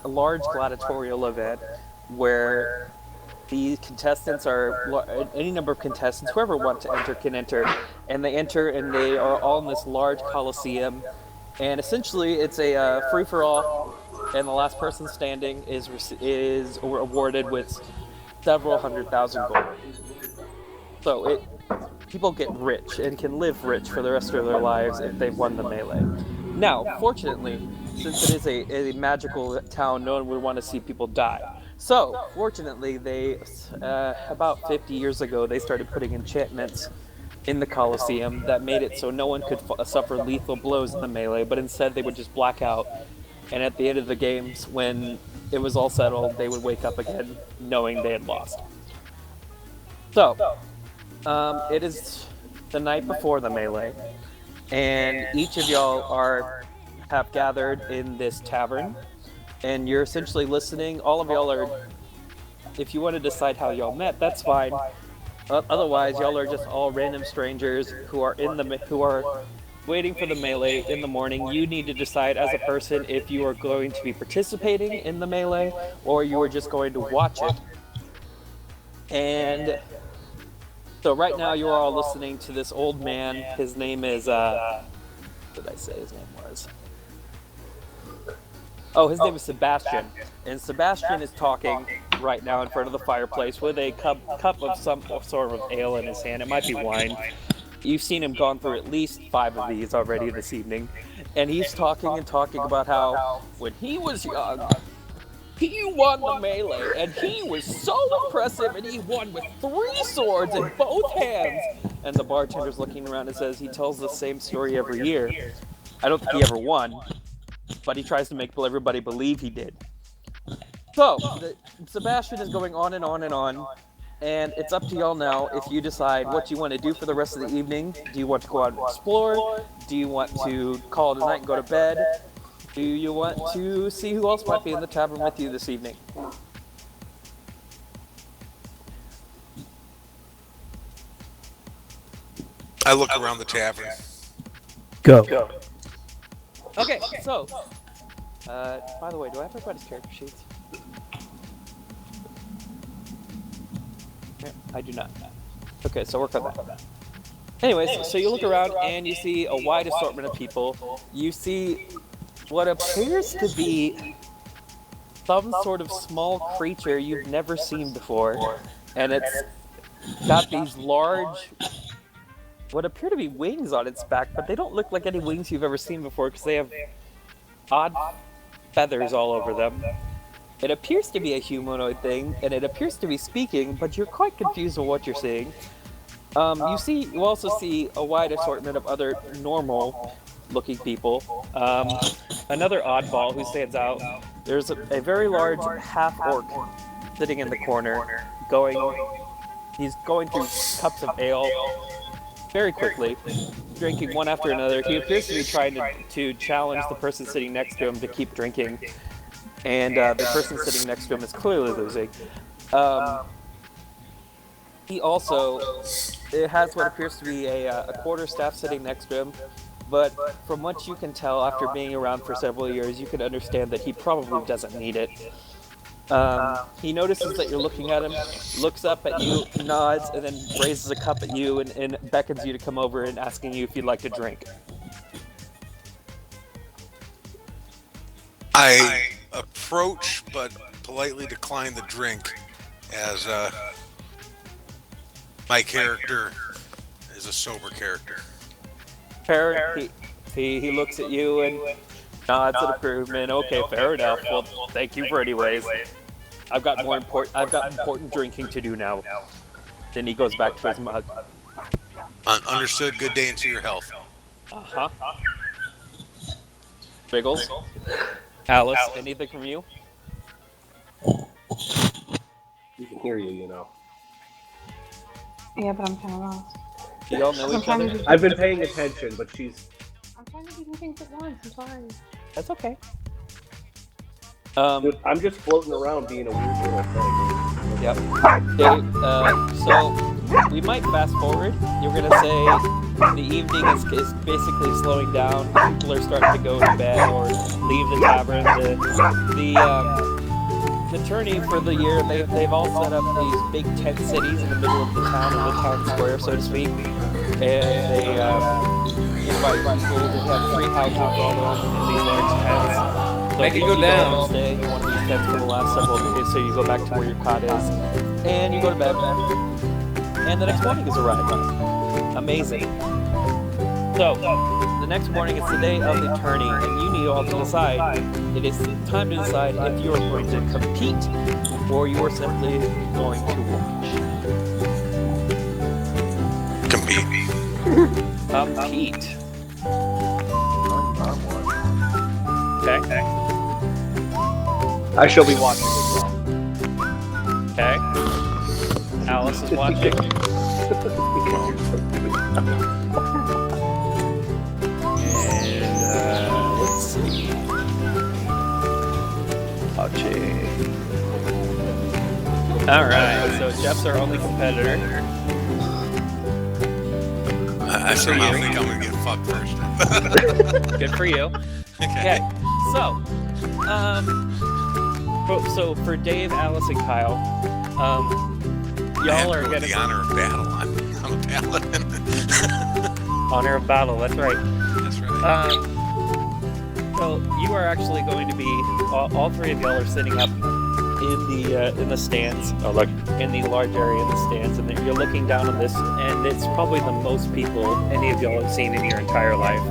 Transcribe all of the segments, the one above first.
a large gladiatorial event where the contestants are any number of contestants, whoever wants to enter can enter, and they enter and they are all in this large coliseum, and essentially it's a free for all, and the last person standing is awarded with several 100,000 gold. So people get rich and can live rich for the rest of their lives if they've won the melee. Now, fortunately, since it is a magical town, no one would want to see people die. So, fortunately, about 50 years ago, they started putting enchantments in the Colosseum that made it so no one could suffer lethal blows in the melee, but instead they would just black out. And at the end of the games, when it was all settled, they would wake up again knowing they had lost. So, it is the night before the melee, and each of y'all have gathered in this tavern, and you're essentially listening. All of y'all are, if you want to decide how y'all met, that's fine. Otherwise, y'all are just all random strangers who are waiting for the melee in the morning. You need to decide as a person if you are going to be participating in the melee or you are just going to watch it. And so right now you are all listening to this old man. His name is, what did I say his name was? Oh, his name is Sebastian. And Sebastian is talking right now in front of the fireplace with a cup of some sort of ale in his hand. It might be wine. You've seen him gone through at least 5 of these already this evening. And he's talking about how when he was young, he won the melee, and he was so impressive, and he won with 3 swords in both hands. And the bartender's looking around and says he tells the same story every year. I don't think he ever won, but he tries to make everybody believe he did. So, Sebastian is going on and on and on, and it's up to y'all now if you decide what you want to do for the rest of the evening. Do you want to go out and explore? Do you want to call it a night and go to bed? Do you want to see who else might be in the tavern with you this evening? I look around the tavern. Go. Okay, so, by the way, do I have everybody's character sheets? I do not. Okay, so work on that. Anyways, so you look around and you see a wide assortment of people. You see what appears to be some sort of small creature you've never seen before. And it's got these large, what appear to be wings on its back, but they don't look like any wings you've ever seen before because they have odd feathers all over them. It appears to be a humanoid thing, and it appears to be speaking, but you're quite confused with what you're seeing. You also see a wide assortment of other normal-looking people. Another oddball who stands out. There's a very large half-orc sitting in the corner, he's going through cups of ale very quickly, drinking one after another. He appears to be trying to challenge the person sitting next to him to keep drinking. And the person sitting next to him is clearly losing. He also has what appears to be a quarterstaff sitting next to him, but from what you can tell after being around for several years, you can understand that he probably doesn't need it. He notices that you're looking at him, looks up at you, nods, and then raises a cup at you and beckons you to come over and asking you if you'd like to drink. I approach but politely decline the drink as my character is a sober character. He looks at you and nods in improvement. Okay, fair enough. Well, thank you for anyways. I've got important drinking to do now. Then he goes back to his mug. Understood. Good day and to your health. Uh-huh. Biggles? Alice, anything from you? We can hear you, you know. Yeah, but I'm kind of lost. Do y'all know each other? I've been paying attention, but she's... I'm trying to do 2 things at once. I'm sorry. That's okay. I'm just floating around being a weird little thing. Yep. Okay, so we might fast forward. You're gonna say The evening is basically slowing down. People are starting to go to bed or leave the tavern. The tourney for the year, they've all set up these big tent cities in the middle of the town, in the town square, so to speak. And they invite people to have free housing for all those in these large tents. So Make it if go you down. Go stay in one of these tents for the last several days, so you go back to where your cot is, and you go to bed. And the next morning is a ride. Amazing. So, the next morning is the day of the tourney, and you need all to decide. It is time to decide if you are going to compete or you are simply going to watch. Compete. Compete. Okay. I shall be watching as well. Okay. Alice is watching. And let's see. Watching. All right. So Jeff's our only competitor. I somehow think I'm gonna get fucked first. Good for you. Okay. So for Dave, Alice, and Kyle, y'all are going gonna the honor of battle. I'm a paladin. honor of battle. That's right. That's right. So you are actually going to be all three of y'all are sitting up in the stands. Oh, look, in the large area in the stands, and then you're looking down on this, and it's probably the most people any of y'all have seen in your entire life.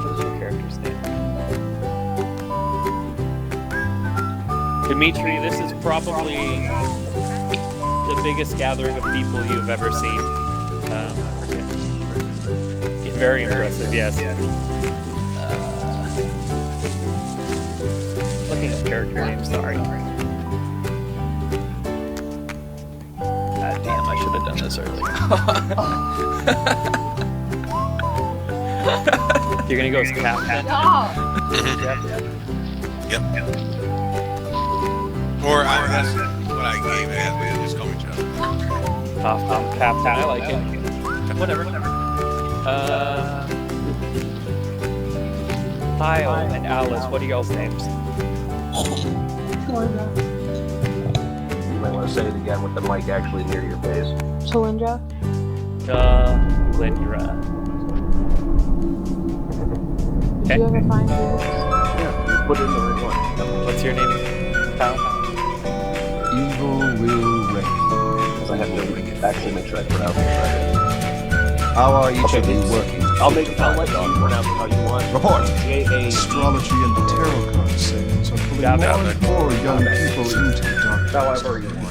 What's your character's name? Dimitri, this is probably the biggest gathering of people you've ever seen. Very impressive, yes. Looking at character names, sorry. God damn, I should have done this earlier. You're gonna go as captain? Yep. Or that's what I gave it. Just call me Joe. I'm captain, I like it. Whatever. Kyle and Alice, what are y'all's names? You might want to say it again with the mic actually near your face. Chalindra. Lindra. Did you ever find yours? Yeah, put it in the right one. What's your name, Kyle? Evil will reign. Because I have to actually make sure I put out the right. How are each of you working? I'll let you pronounce it how you want. Report. J-A. Astrology and tarot card sayings are pulling Got more it. and more young people into the dark. However you want.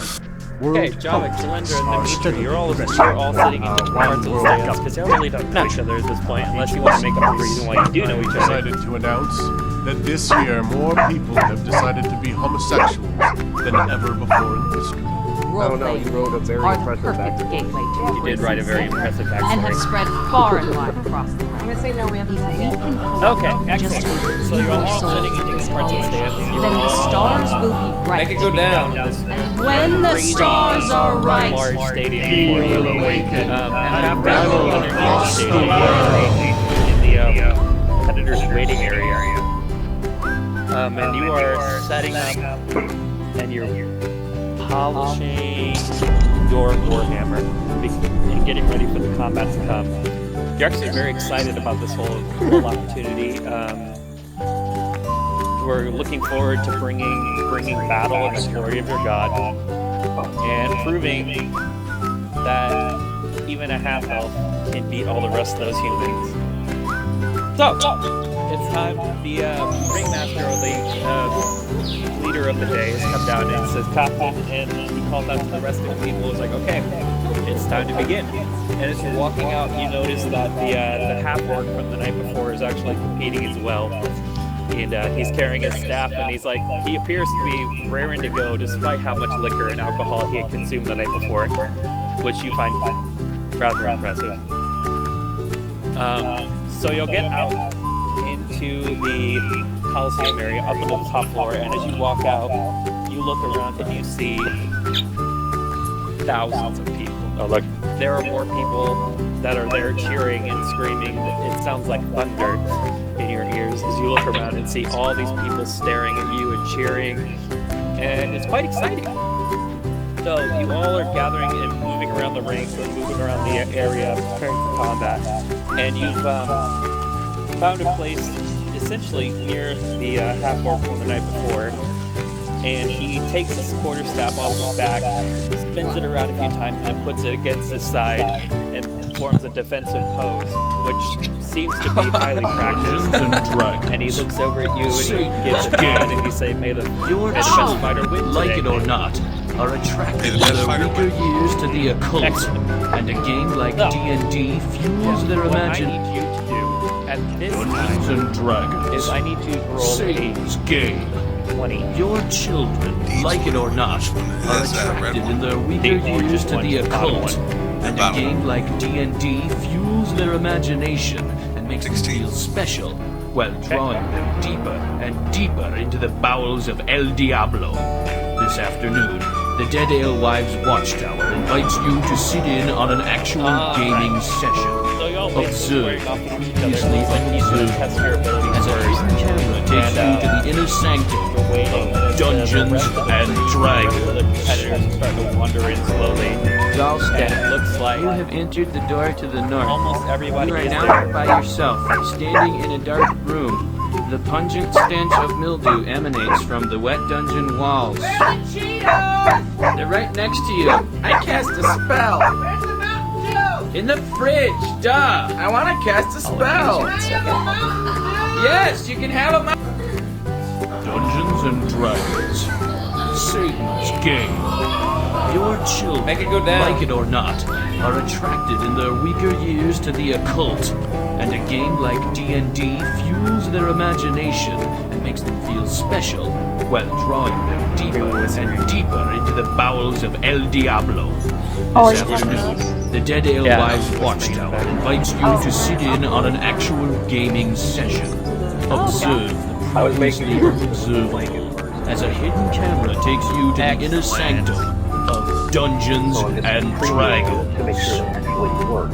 Okay, Java, Chalindra, and Dimitri, you're all sitting in different parts of the stands because you really don't know each other at this point, unless you want to make up a reason why you do know each other. Decided to announce that this year more people have decided to be homosexuals than ever before in history. I don't know, you wrote a very are the impressive perfect backstory. gateway to You did write a very impressive and have backstory. spread far and wide across the I'm land. gonna say no, we haven't met yet. Okay, excellent. So you're all sitting in different parts of the stands. You're Then the all stars will be bright. Make it go down. this And when the stars are right, large stadium before you. And after underneath the stadium, in the competitors' waiting area. And you are setting up and you're polishing your Warhammer and getting ready for the combat to come. You're actually very excited about this whole opportunity. We're looking forward to bringing battle and the glory of your god, and proving that even a half elf can beat all the rest of those humans. So it's time. The ringmaster, or the leader of the day, has come down and says, "Captain," and he calls out to the rest of the people. He's like, "Okay, it's time to begin." And as you're walking out, you notice that the half-orc from the night before is actually competing as well. And he's carrying his staff, and he appears to be raring to go, despite how much liquor and alcohol he had consumed the night before, which you find rather impressive. So you'll get out into the Coliseum area, up into the top floor, and as you walk out, you look around and you see thousands of people. Oh, look. There are more people that are there cheering and screaming. It sounds like thunder in your ears as you look around and see all these people staring at you and cheering. And it's quite exciting. So you all are gathering and moving around the rings and moving around the area, preparing for combat. And you've found a place essentially near the half-orc from the night before. And he takes his quarterstaff off his back, spins it around a few times, and puts it against his side and forms a defensive pose, which seems to be highly practiced. And he looks over at you and he gives a nod and you say, "May the best fighter win like today." it or not, are attracted in best their fighter weaker years to the occult. Excellent. And a game like So, D&D fuels their What I imagination. need you to do at this Dungeons time and Dragons. is I need you to roll a Satan's game. 20. Your children, like it or not, are Is that a red attracted one? in their weaker The orange years to one, the the bottom occult. one. And a bottom game like D&D fuels their imagination and makes them 16. feel special, while drawing them deeper and deeper into the bowels of El Diablo. This afternoon, the Dead Alewives Watchtower invites you to sit in on an actual gaming session. So y'all basically Observe squaring off the against each other, previously and he's going to unobserved test your abilities as a first. hidden camera takes And, you to the inner sanctum You're waiting, and as Dungeons the rest of the and rest of Dragons. the competitors start to wander in slowly. And Galstat, it looks like you have entered the door to the north. almost everybody You are is now there. by yourself, standing in a dark room. The pungent stench of mildew emanates from the wet dungeon walls. They're right next to you. I cast a spell. Where's the Mountain Dew? In the fridge, duh! I want to cast a spell. Can I have a Mountain Dew? Yes, you can have a Dungeons and Dragons. Satan's game. Your children, Make it go down. like it or not, are attracted in their weaker years to the occult. And a game like D&D fuels their imagination and makes them feel special, while drawing them deeper and deeper into the bowels of El Diablo. Oh, This it's afternoon, the Dead Alewives Watchtower invites you to sit in on an actual gaming session. Observe the I was making previously sure unobservable as a hidden camera takes you to the inner sanctum of Dungeons and Dragons. to make sure they actually work.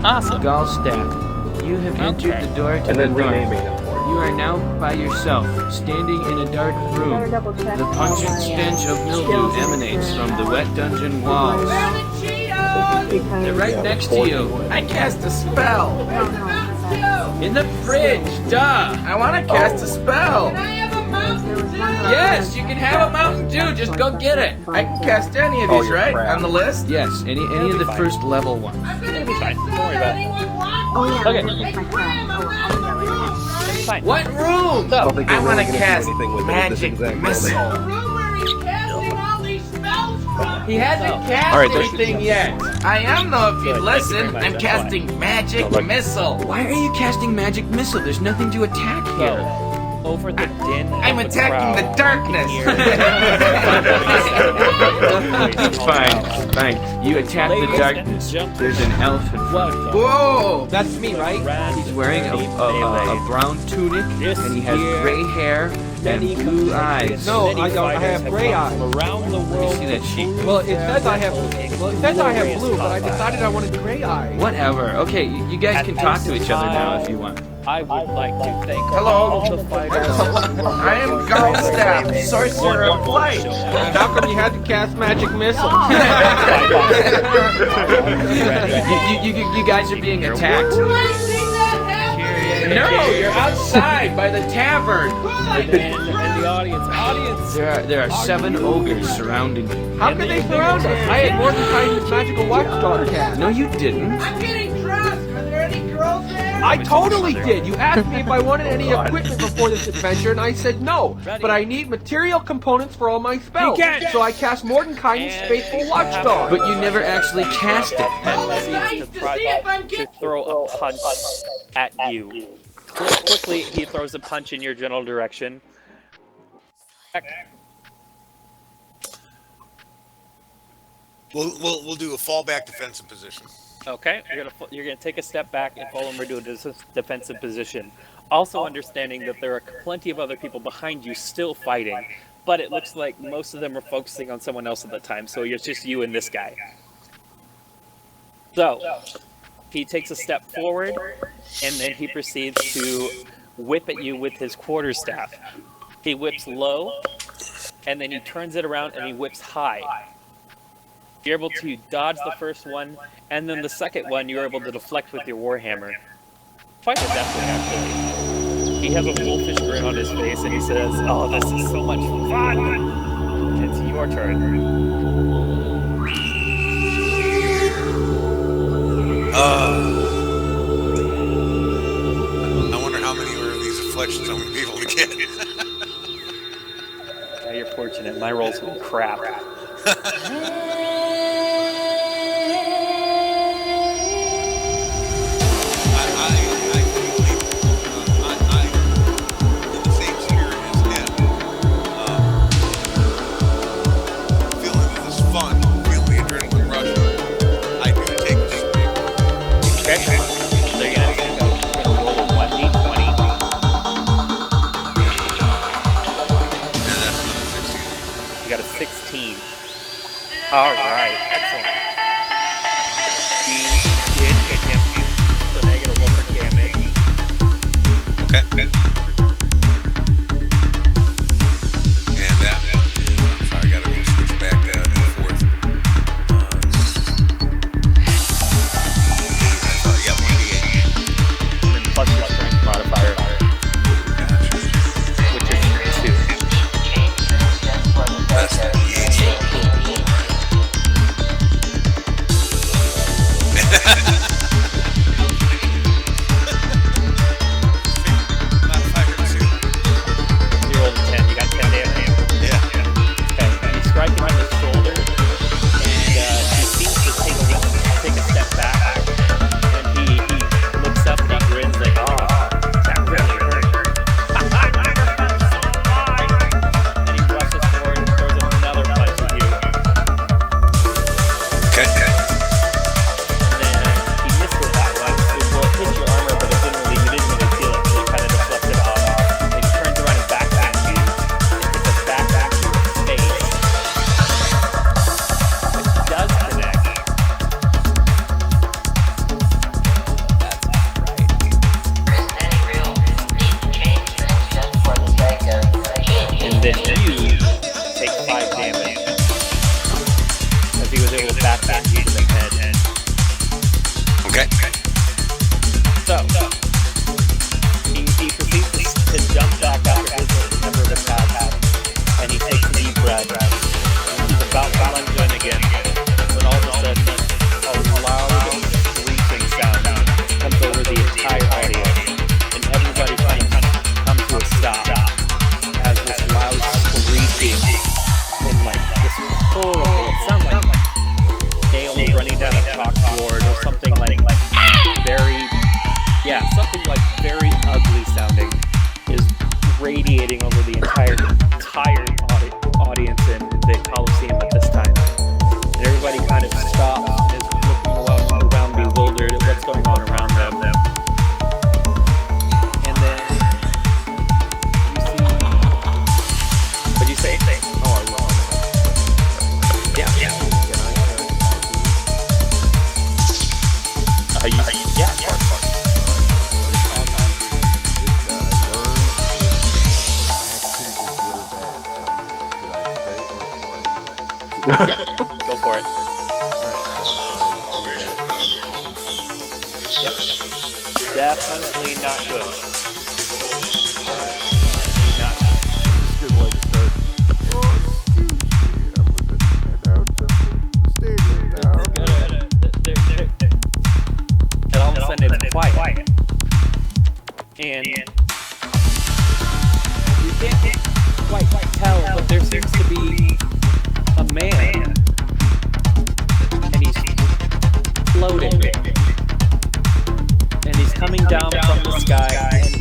Awesome. Galstat, you have entered the door to And the then renaming north. them for it. You are now by yourself, standing in a dark Better room. double check. The pungent stench of mildew emanates from the wet dungeon walls. Where are the Cheetos? Because They're right next to you. I cast a spell. Where's the Mountain Dew? In the fridge, duh! I want to cast a spell. Can I have a Mountain Dew? Yes, you can have a Mountain Dew. Just go get it. I can cast any of Oh, these, you're right? crap. On the list? Yes, any of the first level ones. I'm It'll gonna be fine. get Don't worry about it. anyone want Oh yeah, Okay. I'm gonna make my friend. Oh, I'll do that right now. It's fine. What room? I don't think I they're want really to gonna cast do anything with it at this magic exact missile. moment. The room where he's casting all these spells from. He hasn't cast All right, there's- anything yet. I am though, if you'd Good, thank you very listen. much, I'm that's casting magic Oh, look. missile. Why are you casting magic missile? There's nothing to attack here. So, over the din of I'm the attacking the crowd, darkness. you hear- Fine. You attack Ladies the and darkness. gentlemen, There's an elf in front. welcome. Whoa! That's me, right? Grand He's wearing a melee. brown tunic, This and he has year, gray hair many and blue eyes. No, many I don't. I fighters have gray come eyes. from around the Let me world. see that sheet. Well, it says I have. Well, it says I have blue, but I decided I wanted gray eyes. Whatever. Okay, you guys At can talk to this each other now time- if you want. I would like to thank Hello. all the fighters. I am Garlstaff, Sorcerer of Light. And how come you had to cast magic missile? You guys are being attacked. Do I see that happen? No, you're outside by the tavern. And the audience. There are 7 ogres surrounding you. How could they surround us? I had Mordecai's magical watchdog cast. No, you didn't. I'm getting dressed. Are there any girls there? I totally did. You asked me if I wanted any equipment before this adventure, and I said no. But I need material components for all my spells. So I cast Mordecai's faithful watchdog. But you never actually cast it. Oh, it's nice to see if I'm To getting. throw a punch at you. Quickly, he throws a punch in your general direction. We'll do a fallback defensive position. Okay, you're gonna take a step back and follow him to a defensive position. Also understanding that there are plenty of other people behind you still fighting, but it looks like most of them are focusing on someone else at the time, so it's just you and this guy. So, he takes a step forward, and then he proceeds to whip at you with his quarterstaff. He whips low, and then he turns it around and he whips high. You're able to dodge the first one, and then the second one you're able to deflect with your warhammer. Quite adeptly, actually. He has a wolfish grin on his face, and he says, "Oh, this is so much fun!" It's your turn. I wonder how many of these deflections I'm going to be able to get. Yeah, you're fortunate. My rolls have been crap. All right, excellent. He did hit him, so now you get a roll for damage. Okay. And that is, sorry, I gotta switch back and forth. Yeah, 1d8. And then plus your strength modifier, which is 2. That's the You rolled a 10. You got 10 damage? Yeah. Okay, and you strike him on the shoulder, and he seems to take a step back, and he looks up and he grins like, "Oh, that really hurt." And he rushes forward and throws another punch at you. Okay. And then he missed with that one. So it hit your armor, but you didn't really feel it, so you kind of deflected off. And he turns around and backhands you, and hits a back to your face. Which does connect. That's right. And then you take 5 damage, as he was able to backhand you to the head. Okay. So, he proceeds to jump back after his number of attacks, and he takes a deep breath. He's about to lunge in again, when all of a sudden, a loud screeching sound comes over the entire audience, and everybody kind of comes to a stop as this loud screeching and like this horrible, it sounds like scales running down a chalkboard or something like very, something like very ugly sounding is radiating over the entire audience in the Coliseum at this time. And everybody kind of stops and is looking around bewildered at what's going on around them. And then you see, what'd you say? Oh, I wrong. Yeah. Yeah, of course. Go for it. Yep. Definitely not good. Not Good way to start. and all of a sudden it's quiet. And you can't quite tell, but there seems to be a man, and he's floating, and he's coming down from the sky, and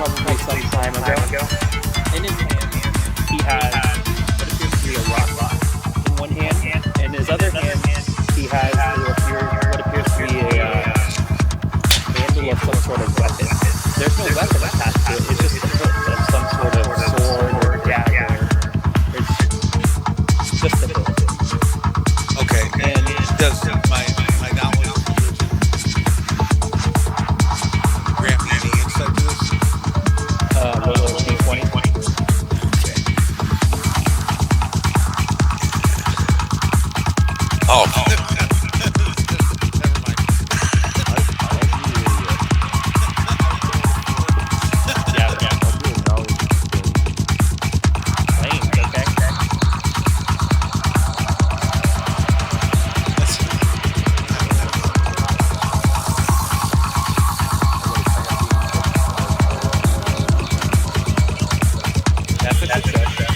probably some time ago. In his hand, he has what appears to be a rock in one hand, and in his other hand, he has what appears to be a handle of some sort of weapon. There's no weapon attached to it, it's just the hilt of some sort of sword or dagger. It's just a hilt. Okay, and does my knowledge of religion grant me any insight to this? Roll a d20. Okay. Oh, never mind. Lame, okay. That's what you said.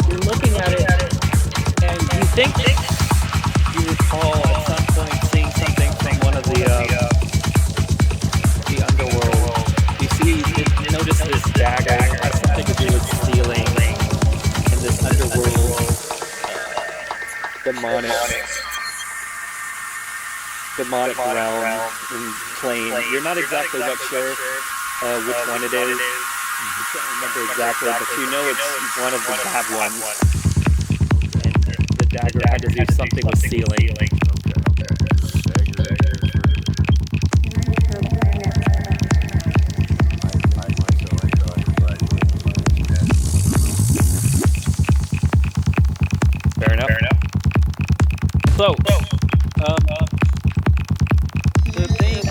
You're looking at it, and you think you recall at some point seeing something from one of the underworld. You notice this dagger has something to do with stealing in this underworld demonic realm and plane. You're not exactly sure which one it is. You can't remember exactly, but you know it's one of the bad ones. And the dagger had to do something with stealing. Fair enough. So, the thing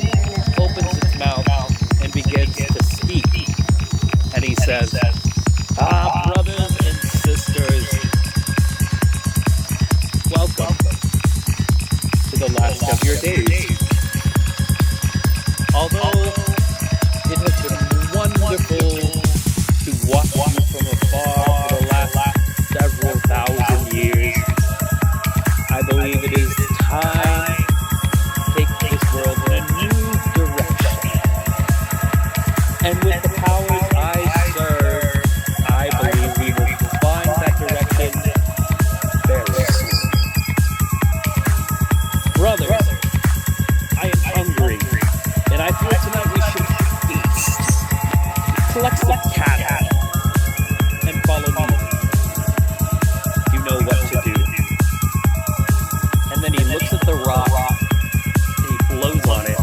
opens its mouth and begins to speak. And he says, brothers and sisters, welcome to the last of your days. Although it has been wonderful to watch you from afar for the last several thousand years, I believe it is time to take this world in a new direction. And with the powers I serve, I believe we will find that direction very soon. Brothers, I am hungry, and I feel tonight we should feast. Collect some cattle and follow me. You know what to do. And then he looks at the rock, and he blows on it,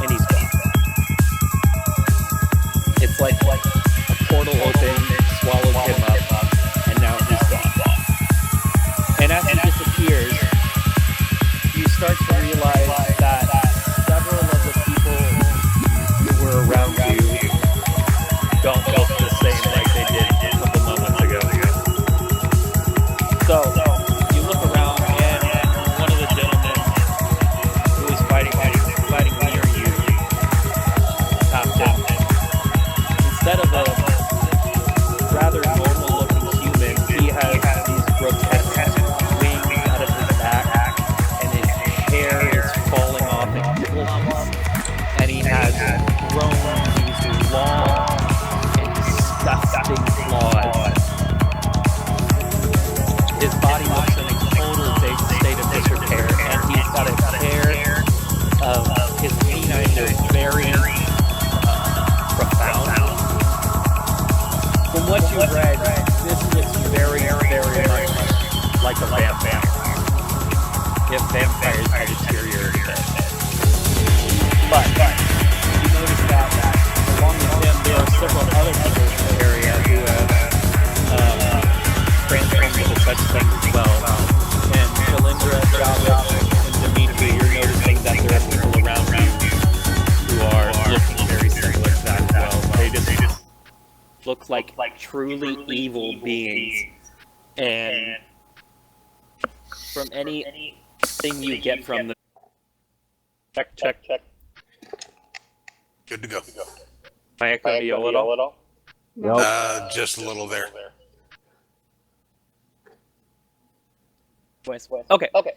and he's gone. It's like a portal opened, swallowed him up, and now he's gone. And as he disappears, you start to realize that several of the people who were around you don't look the same like they did a couple moments ago. So, you look around, and one of the gentlemen who is fighting near you, Captain, instead of a rather normal-looking human, he has these grotesque wings out of his back, and his hair is falling off in clumps, and he has grown these long and disgusting claws. His body looks in a total state of disrepair, and he's got a pair of his canines are very profound. From what you've read, this looks very, very much like a vampire. If vampires had deteriorated. But you notice that along with him, there are several other people in the area who have transformed into such things as well. And Shalindra, Javik, and Dimitri, you're noticing that there are people around you who are looking very similar to that as well. They just look like truly evil beings. And from anything you get from them, check. Good to go. Am I echoing you a little? Just a little there. Okay.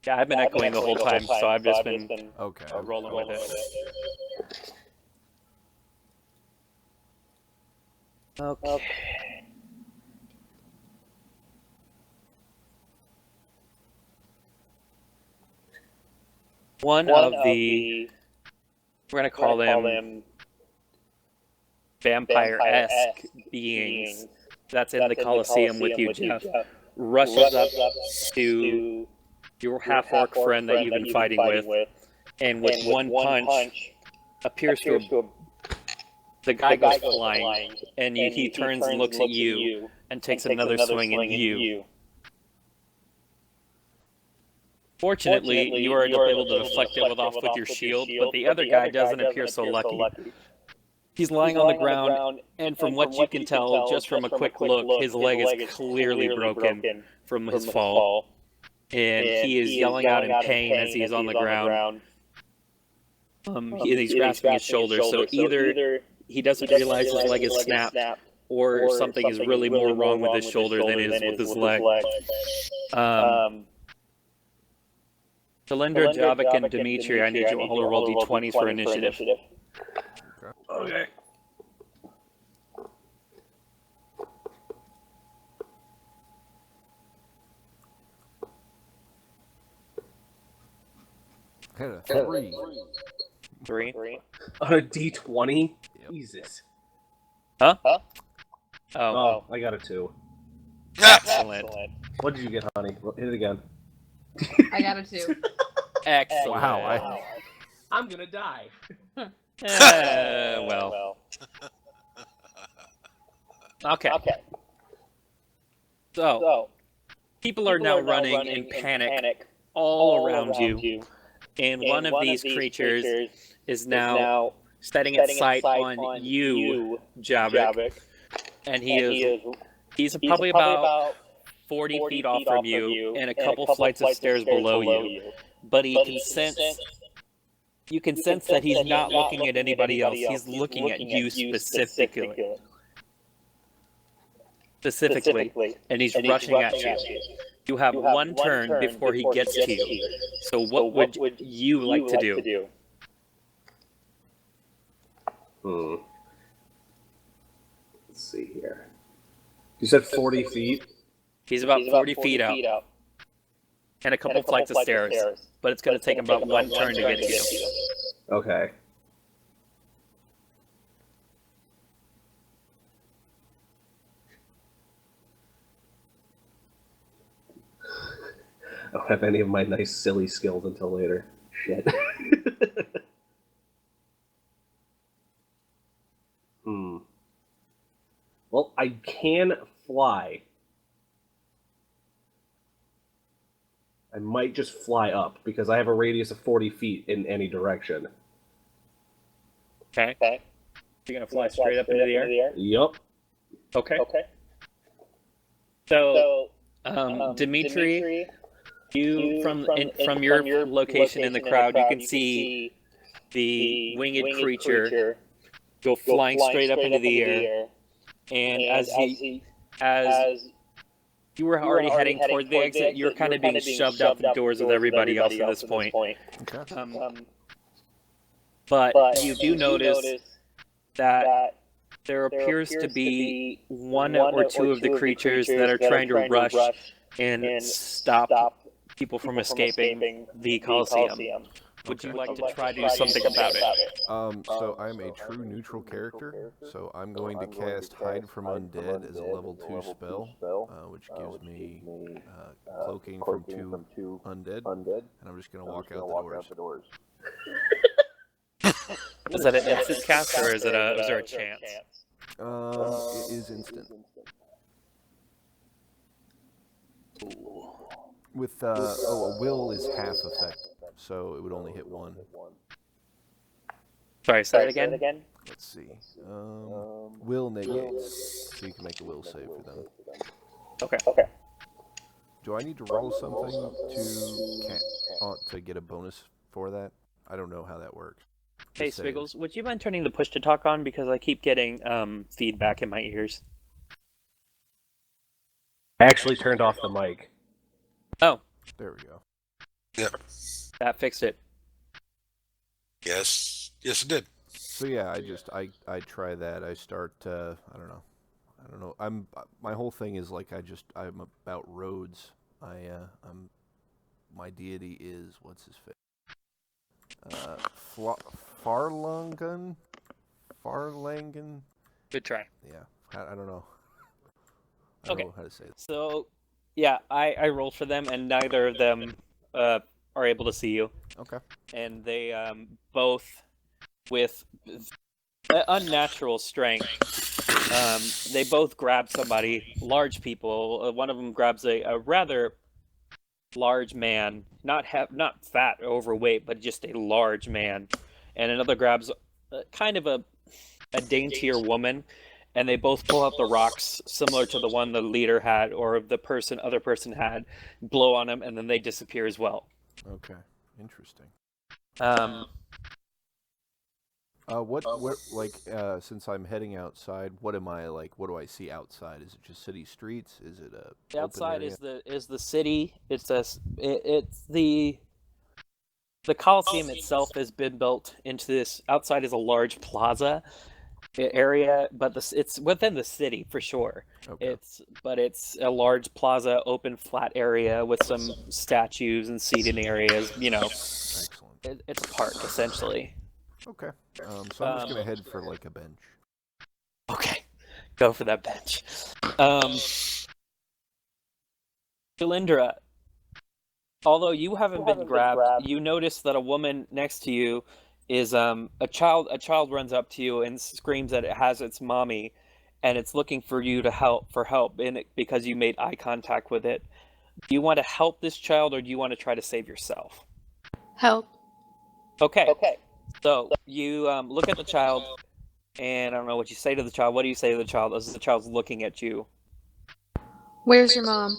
Yeah, I've been echoing the whole time, so I've just been Okay. rolling with it. Okay. One of the, we're going to call them vampire-esque beings that's in the Colosseum with you, Jeff, rushes up to your half-orc friend that you've been fighting with, and with one punch appears to the guy goes flying, and he turns and looks at you and takes another swing at you. Fortunately, you are able to deflect it off with your shield, but the other guy doesn't appear so lucky. He's lying on the ground, and from what you can tell, just from a quick look, his leg is clearly broken from his fall. And he is yelling out in pain as he is on the ground. He's grasping his shoulder, so either he doesn't realize his leg is snapped, or something is really more wrong with his shoulder than it is with his leg. Talindra, Javik, and Dimitri, I need you all to roll d20s for initiative. Okay. I had a 3. 3? On a d20? Yep. Jesus. Huh? Oh, I got a 2. Excellent. What did you get, honey? Hit it again. I got a 2. Excellent. Wow. I'm gonna die. Well. Okay. So, people are now running in panic all around you. And one of these creatures is now setting its sight on you, Javik. And he's probably about 40 feet off from you and a couple flights of stairs below you. But you can sense that he's not looking at anybody else. He's looking at you specifically. And he's rushing at you. You have one turn before he gets to you. So what would you like to do? Let's see here. You said 40 feet? He's about 40 feet out. And a couple flights of stairs. But it's going to take him about one turn to get to you. Okay. I don't have any of my nice silly skills until later. Shit. Well, I can fly. I might just fly up, because I have a radius of 40 feet in any direction. Okay. You're going to fly straight up into the air? Yup. Okay. So, Dimitri, you from your location in the crowd, you can see the winged creature go flying straight up into the air. And as you were already heading toward the exit, you're kind of being shoved out the doors with everybody else at this point. Okay. But you do notice that there appears to be one or two of the creatures that are trying to rush and stop people from escaping the Colosseum. Would you like to try to do something about it? So I'm a true neutral character, so I'm going to cast Hide from Undead as a level 2 spell, which gives me cloaking from 2 undead, and I'm just going to walk out the doors. Is that an instant cast, or is there a chance? It is instant. With, a will is half effect, so it would only hit 1. Sorry, say that again? Let's see. Will negates, so you can make a will save for them. Okay. Do I need to roll something to get a bonus for that? I don't know how that works. Hey, Spiggles, would you mind turning the push to talk on, because I keep getting feedback in my ears? I actually turned off the mic. Oh. There we go. Yep. That fixed it. Yes, it did. So yeah, I try that. I start. I don't know. My whole thing is like I'm about roads. I'm my deity is what's his face? Farlangan. Farlangan. Good try. Yeah, I don't know. I Okay. don't know how to say it. So, yeah, I rolled for them, and neither of them are able to see you. Okay. And they both, with unnatural strength, they both grab somebody, large people. One of them grabs a rather large man, not fat, overweight, but just a large man, and another grabs kind of a daintier woman, and they both pull out the rocks similar to the one the leader had or the other person had, blow on him, and then they disappear as well. Okay, interesting. Since I'm heading outside, what am I like? What do I see outside? Is it just city streets? Is it a Outside open area? is the city. It's the Coliseum itself has been built into this. Outside is a large plaza area, but it's within the city for sure. Okay. It's a large plaza, open flat area with some statues and seating areas. Excellent. It's a park essentially. Okay. So I'm just gonna head for like a bench. Okay, go for that bench. Shalindra, although you haven't been grabbed, you notice that a woman next to you is a child. A child runs up to you and screams that it has its mommy, and it's looking for you to help in it because you made eye contact with it. Do you want to help this child, or do you want to try to save yourself? Help. Okay. So you look at the child, and I don't know what you say to the child. What do you say to the child as the child's looking at you? Where's your mom?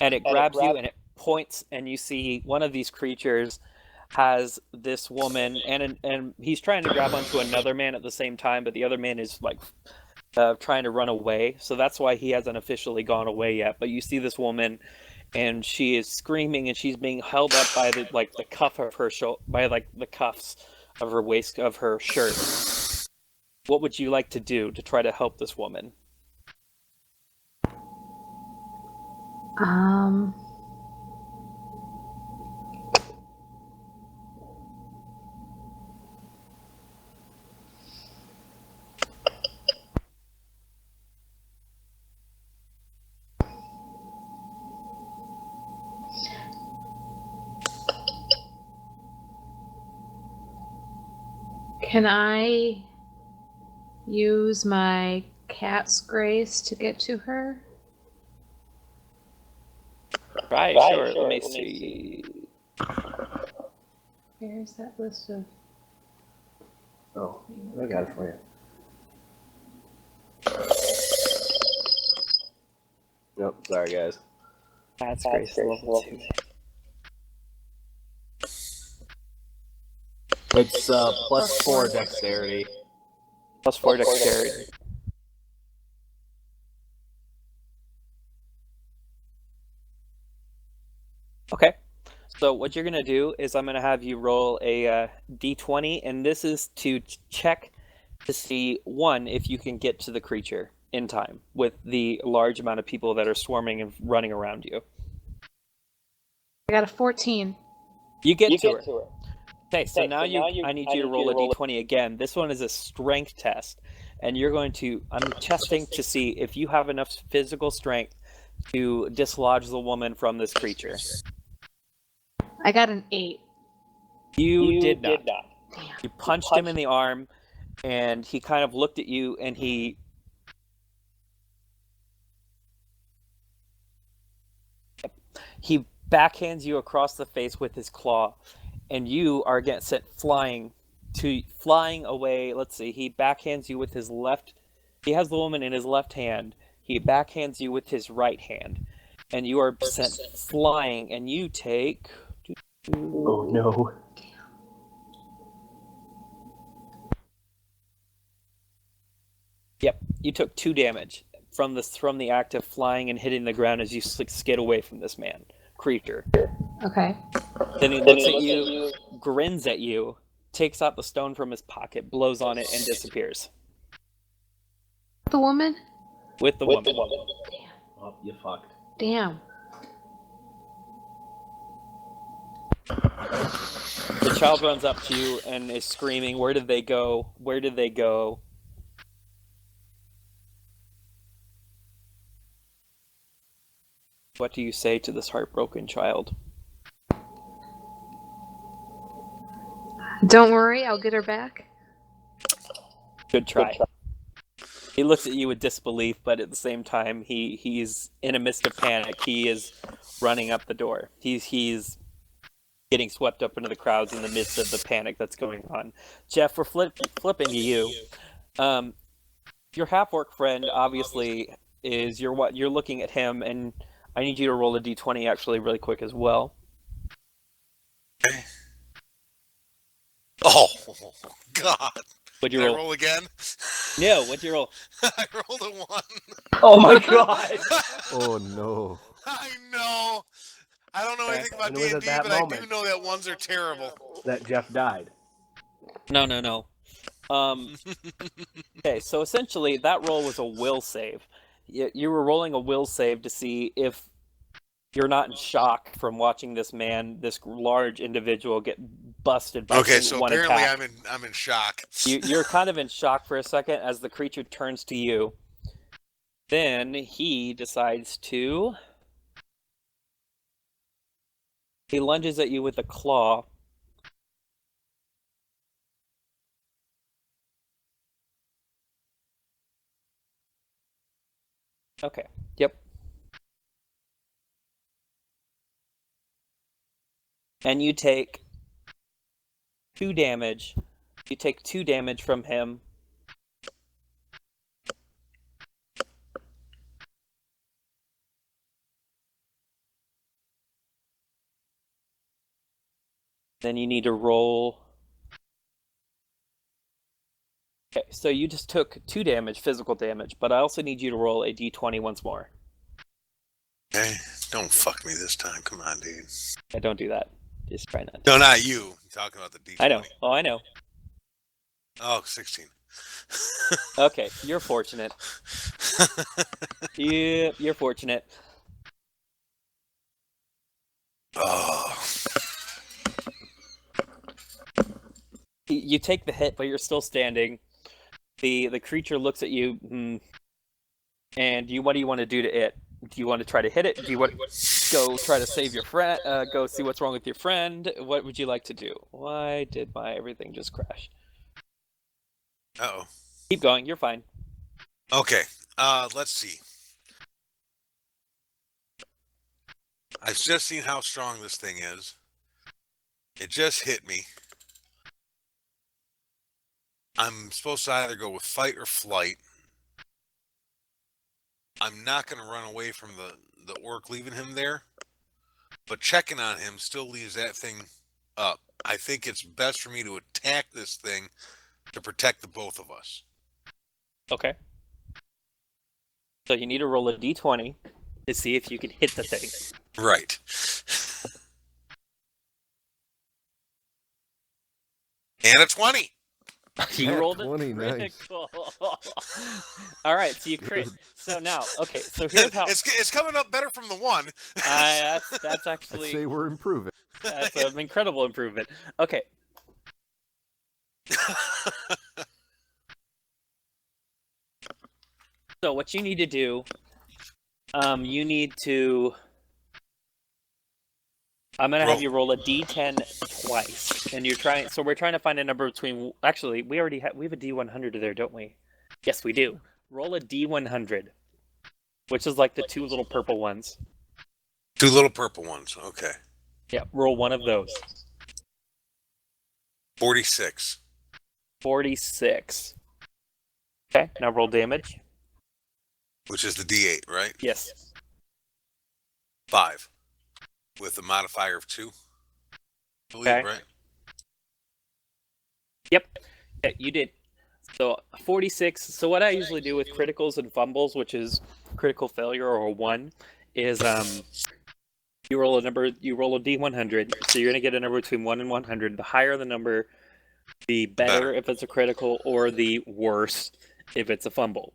And it grabs you, and it points, and you see one of these creatures has this woman, and he's trying to grab onto another man at the same time, but the other man is like trying to run away. So that's why he hasn't officially gone away yet. But you see this woman, and she is screaming, and she's being held up by the cuff of her by the cuffs of her waist of her shirt. What would you like to do to try to help this woman? Can I use my cat's grace to get to her? Right, sure. Let me see. Where's that list of... Oh, I got it for you. Nope, sorry guys. That's grace level 2. It's +4 dexterity. +4 dexterity. Okay. So what you're going to do is I'm going to have you roll a d20, and this is to check to see, one, if you can get to the creature in time with the large amount of people that are swarming and running around you. I got a 14. You get to her. Okay, so now I need you to roll a d20 again. This one is a strength test, and I'm testing to see if you have enough physical strength to dislodge the woman from this creature. I got an 8. You did not. Damn. You punched him in the arm, and he kind of looked at you, and he backhands you across the face with his claw, and you are getting sent flying away. Let's see. He backhands you with his left. He has the woman in his left hand. He backhands you with his right hand, and you are sent flying. And you take. Oh no. Yep, you took 2 damage from the act of flying and hitting the ground as you skid away from this creature. Okay. Then he looks at you, grins at you, takes out the stone from his pocket, blows on it, and disappears. The woman? With the woman. Oh, you fucked. Damn. The child runs up to you and is screaming, "Where did they go? Where did they go?" What do you say to this heartbroken child? Don't worry, I'll get her back. Good try. He looks at you with disbelief, but at the same time, he's in a mist of panic. He is running up the door. He's getting swept up into the crowds in the midst of the panic that's going on. Jeff, we're flipping to you. Your half-orc friend obviously is you're looking at him, and I need you to roll a d20 actually really quick as well. Okay. Oh God! What'd you Did roll? I roll again? No, what'd you roll? I rolled a 1. Oh my god! Oh no. I know. I don't know anything about And it was D&D, at that but I moment do know that 1s are terrible. that Jeff died. No. Okay, so essentially that roll was a will save. You were rolling a will save to see if you're not in shock from watching this large individual get busted by Okay, so one apparently attack. I'm in shock. You're kind of in shock for a second as the creature turns to you. Then he decides to... He lunges at you with a claw. Okay, yep. And you take 2 damage. You take 2 damage from him. Then you need to roll... Okay, so you just took 2 damage, physical damage, but I also need you to roll a d20 once more. Okay, don't fuck me this time. Come on, dude. I don't do that. Just try not to. No, not you. You're talking about the D20. I know. Oh, I know. Oh, 16. Okay, you're fortunate. Yeah, you're fortunate. Oh. You take the hit, but you're still standing. The creature looks at you, and what do you want to do to it? Do you want to try to hit it? Do you want to go try to save your friend? Go see what's wrong with your friend? What would you like to do? Why did my everything just crash? Uh-oh. Keep going. You're fine. Okay. Let's see. I've just seen how strong this thing is. It just hit me. I'm supposed to either go with fight or flight. I'm not going to run away from the orc leaving him there. But checking on him still leaves that thing up. I think it's best for me to attack this thing to protect the both of us. Okay. So you need to roll a d20 to see if you can hit the thing. Right. And a 20. You rolled it. 20, nice. Critical. All right, so you crit. So now, okay. So here's how. It's coming up better from the 1. That's actually. I'd say we're improving. That's an incredible improvement. Okay. So what you need to do, you need to. I'm gonna have you roll a d10 twice, and you're trying. So we're trying to find a number between. Actually, we have a d100 there, don't we? Yes, we do. Roll a d100, which is like the 2 little purple ones. 2 little purple ones. Okay. Yeah, roll one of those. 46. 46. Okay, now roll damage. Which is the D8, right? Yes. 5. With a modifier of 2. I believe, Okay. right? Yep. Yeah, you did. So 46. So what I usually do with criticals and fumbles, which is critical failure or 1, is You roll a number. You roll a d100. So you're gonna get a number between 1 and 100. The higher the number, the better if it's a critical, or the worse if it's a fumble.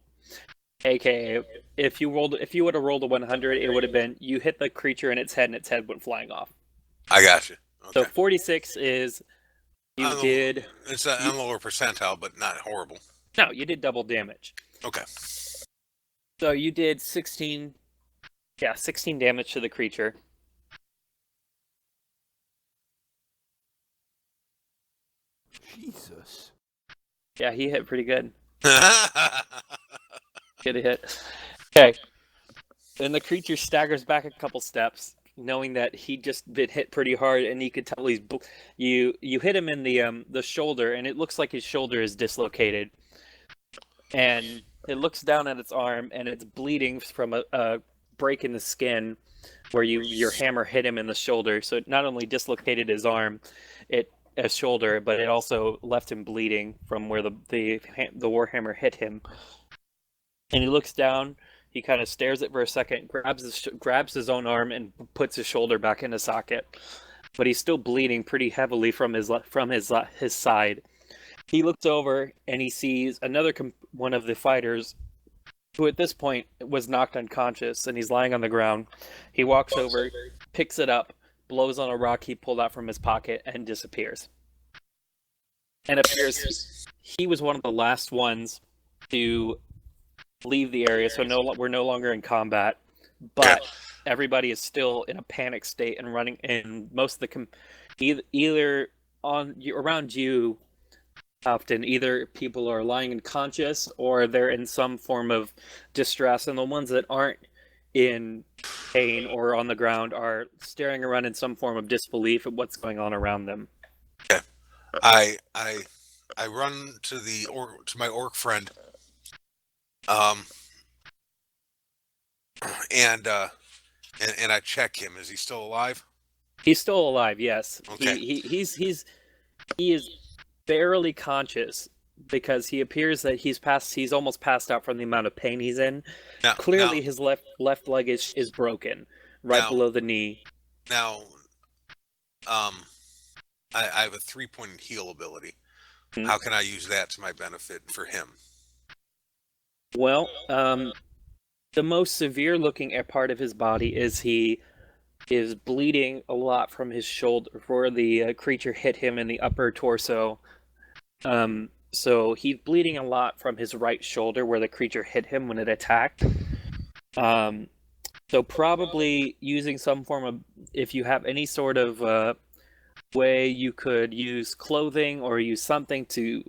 AKA, if you would have rolled a 100, it would have been you hit the creature in its head and its head went flying off. I got you. Okay. So 46 is you did. It's on the lower percentile, but not horrible. No, you did double damage. Okay. So you did 16. Yeah, 16 damage to the creature. Jesus. Yeah, he hit pretty good. Good hit. Okay. Then the creature staggers back a couple steps, knowing that he just been hit pretty hard, and you could tell you hit him in the shoulder, and it looks like his shoulder is dislocated. And it looks down at its arm, and it's bleeding from a break in the skin where your hammer hit him in the shoulder. So it not only dislocated his arm, his shoulder, but it also left him bleeding from where the warhammer hit him. And he looks down. He kind of stares at it for a second, grabs his own arm, and puts his shoulder back in the socket. But he's still bleeding pretty heavily from his side. He looks over and he sees another one of the fighters, who at this point was knocked unconscious, and he's lying on the ground. He walks over, picks it up, blows on a rock he pulled out from his pocket, and disappears. And appears he was one of the last ones to leave the area, so we're no longer in combat, but everybody is still in a panic state and running. And most of the either around you, often either people are lying unconscious or they're in some form of distress, and the ones that aren't in pain or on the ground are staring around in some form of disbelief at what's going on around them. Okay. I run to my orc friend. And I check him. Is he still alive? He's still alive, yes. Okay. He is barely conscious, because he appears that he's almost passed out from the amount of pain he's in. Clearly his left leg is broken below the knee. Now, I have a 3-point heal ability. Mm-hmm. How can I use that to my benefit for him? Well, the most severe looking part of his body is he is bleeding a lot from his shoulder, where the creature hit him in the upper torso. So he's bleeding a lot from his right shoulder, where the creature hit him when it attacked. So probably using some form of, if you have any sort of way you could use clothing or use something to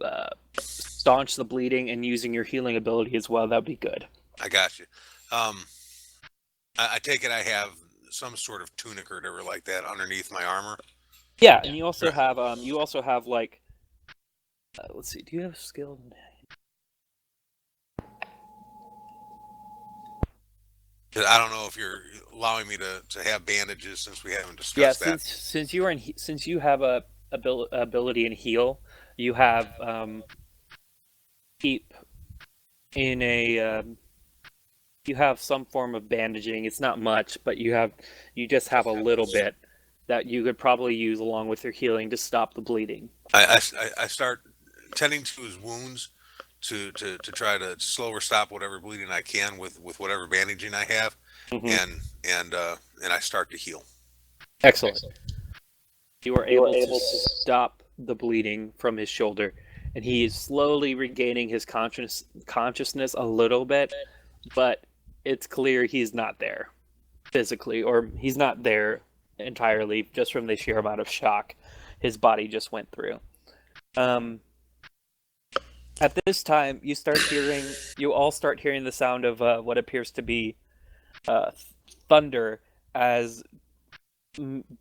staunch the bleeding, and using your healing ability as well, that would be good. I got you. I take it I have some sort of tunic or whatever like that underneath my armor. Yeah, and you also have like, let's see, do you have a skill? I don't know if you're allowing me to have bandages, since we haven't discussed that. Since you have a ability in heal, you have keep in a you have some form of bandaging. It's not much, but you just have a little bit that you could probably use along with your healing to stop the bleeding. I start tending to his wounds to try to slow or stop whatever bleeding I can with whatever bandaging I have, mm-hmm. and I start to heal. Excellent. You are able to stop the bleeding from his shoulder, and he is slowly regaining his consciousness a little bit, but it's clear he's not there physically, or he's not there entirely, just from the sheer amount of shock his body just went through. At this time, you all start hearing the sound of what appears to be thunder, as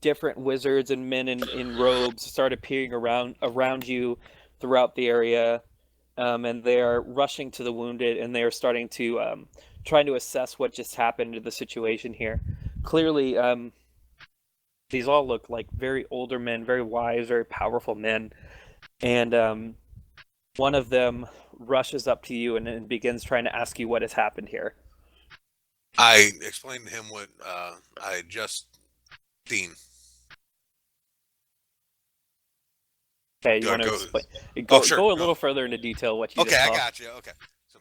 different wizards and men in robes start appearing around you throughout the area, and they are rushing to the wounded, and they are starting to trying to assess what just happened to the situation here. Clearly, these all look like very older men, very wise, very powerful men, and one of them rushes up to you and begins trying to ask you what has happened here. I explained to him what I had just Dean. Okay, you Do I want to go? explain? Oh, sure. Go a little further into detail what you Okay, just I saw. got you. Okay. So,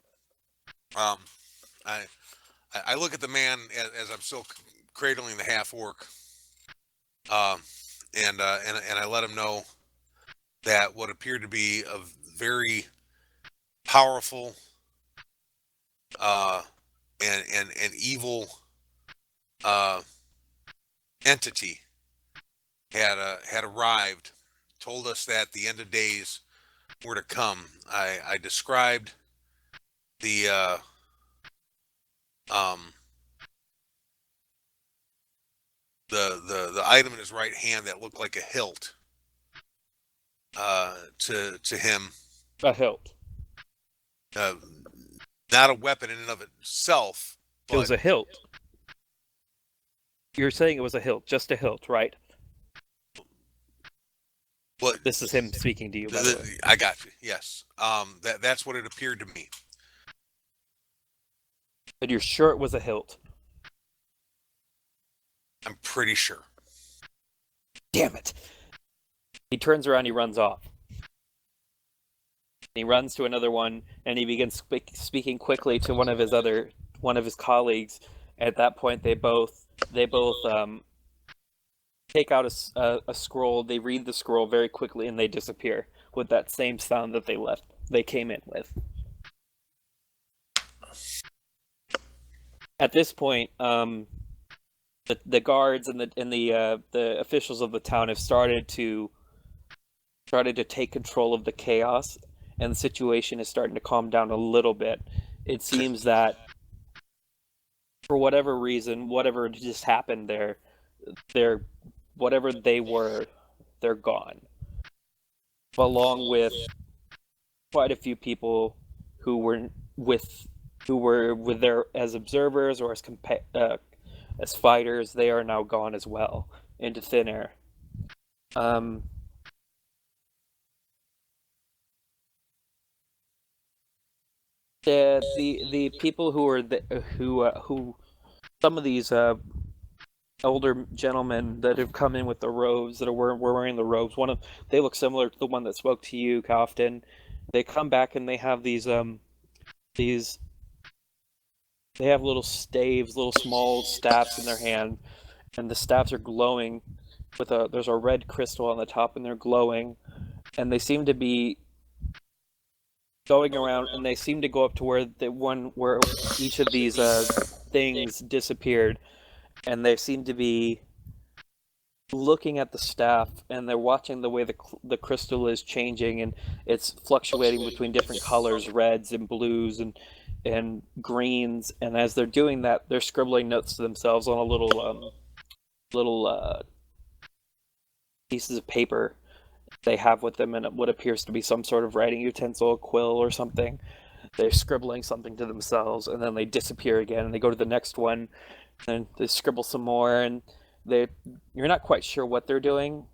I look at the man as I'm still cradling the half orc, and I let him know that what appeared to be a very powerful and evil entity had arrived, told us that the end of days were to come. I described the the item in his right hand that looked like a hilt to him. A hilt. Not a weapon in and of itself. But It was a hilt. You're saying it was a hilt, just a hilt, right? But this is him speaking to you, by the way. I got you. Yes. That's what it appeared to me. But you're sure it was a hilt? I'm pretty sure. Damn it. He turns around, he runs off. He runs to another one, and he begins speaking quickly to one of his colleagues. At that point, they both take out a scroll. They read the scroll very quickly, and they disappear with that same sound that they came in with. At this point, the guards and the officials of the town have started to take control of the chaos, and the situation is starting to calm down a little bit. It seems that for whatever reason, whatever just happened there, whatever they were, they're gone, along with quite a few people who were with there as observers or as fighters. They are now gone as well into thin air. The people who are who some of these older gentlemen that have come in with the robes that were wearing the robes. They look similar to the one that spoke to you, Kaufton. They come back and they have these they have little staves, little small staffs in their hand, and the staffs are glowing there's a red crystal on the top, and they're glowing, and they seem to be going around, and they seem to go up to where each of these things disappeared, and they seem to be looking at the staff, and they're watching the way the crystal is changing, and it's fluctuating between different colors, reds and blues and greens, and as they're doing that, they're scribbling notes to themselves on a little pieces of paper they have with them, and what appears to be some sort of writing utensil, a quill or something. They're scribbling something to themselves, and then they disappear again, and they go to the next one, and they scribble some more, and you're not quite sure what they're doing,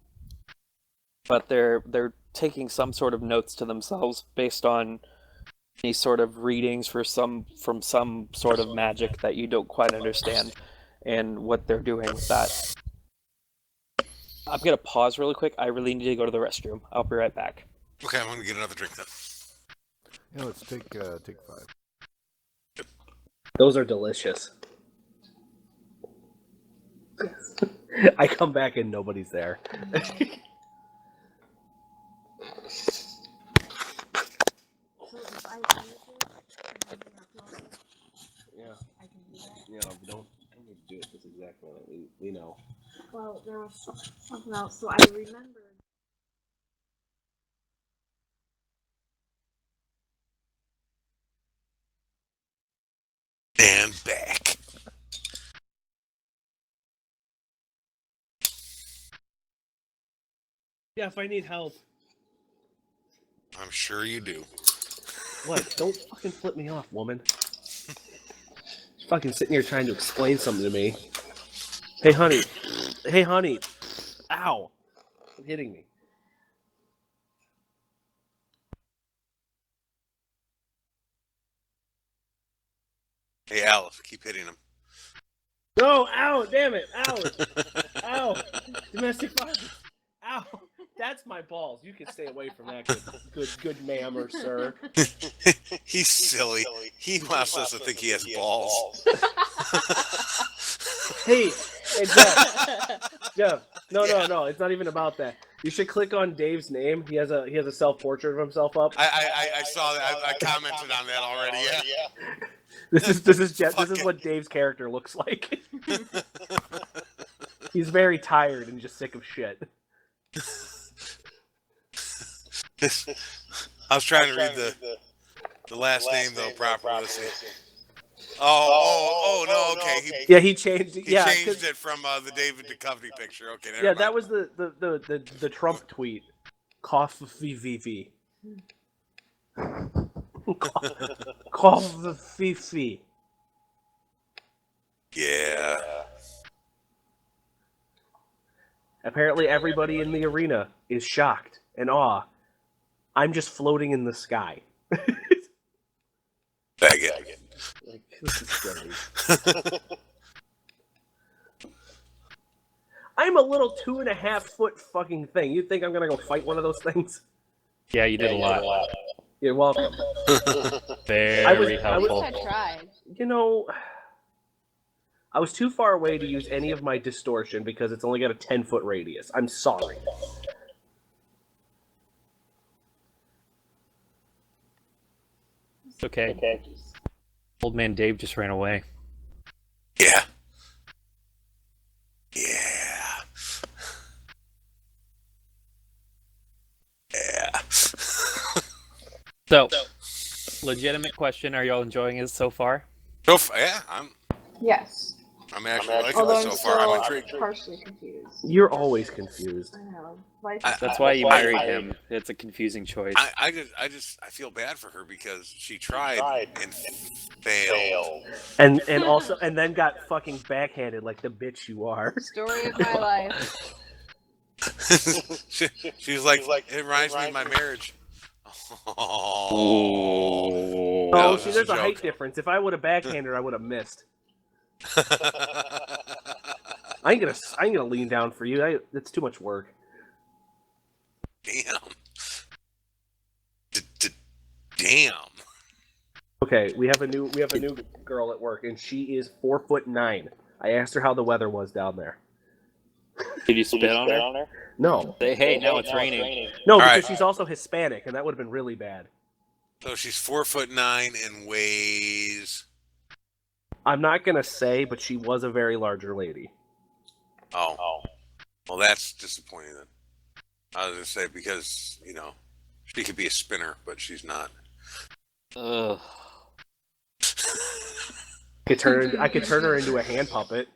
but they're taking some sort of notes to themselves based on any sort of readings from some sort of magic that you don't quite understand, and what they're doing with that. I'm gonna pause really quick. I really need to go to the restroom. I'll be right back. Okay, I'm gonna get another drink then. Yeah, let's take 5. Those are delicious. I come back and nobody's there. Yeah, we don't need to do it this exact way. We know. Well, there was something else, so I remembered. And back. Yeah, if I need help. I'm sure you do. What? Don't fucking flip me off, woman. She's fucking sitting here trying to explain something to me. Hey, honey. Hey, honey. Ow. You're hitting me. Hey, Alice, keep hitting him. No, ow, damn it, ow, ow, domestic violence, ow. That's my balls. You can stay away from that, good ma'am or sir. He's silly. He wants us to think he has balls. Hey, Jeff. No. It's not even about that. You should click on Dave's name. He has a self-portrait of himself up. I saw that. I commented on that already. Yeah. This is Jeff. This is what Dave's character looks like. He's very tired and just sick of shit. I was trying to read the last name though properly. Let's see. Oh no, okay. He changed it. He changed it from the David Duchovny picture. Okay, never mind. That was the Trump tweet. Coffee. Coffee. Yeah. Apparently everybody in the arena is shocked and awe. I'm just floating in the sky. Bag it. Like, this is silly. I'm a little 2.5 foot fucking thing. You think I'm gonna go fight one of those things? Yeah, you did a lot. You're welcome. Very helpful. I tried. You know, I was too far away to use any of my distortion because it's only got a 10-foot radius. I'm sorry. It's okay. Old man Dave just ran away. Yeah. So, legitimate question: are y'all enjoying it so far? Yeah, Yes. I'm actually liking it so far. I'm intrigued. Partially confused. You're always confused. I know. That's why you married him. It's a confusing choice. I feel bad for her because she tried and failed. And then got fucking backhanded like the bitch you are. Story of my life. She's like, it reminds me of my marriage. Oh, see, there's a height difference. If I would have backhanded her, I would have missed. I ain't gonna lean down for you. It's too much work. Damn. Damn. Okay, we have a new girl at work, and she is 4'9". I asked her how the weather was down there. Did you spit on her? No. Say, hey, now it's raining. No, because she's also Hispanic, and that would have been really bad. So she's 4'9" and weighs. I'm not gonna say, but she was a very larger lady. Oh. Well, that's disappointing then. I was gonna say because she could be a spinner, but she's not. Ugh. I could turn her into a hand puppet.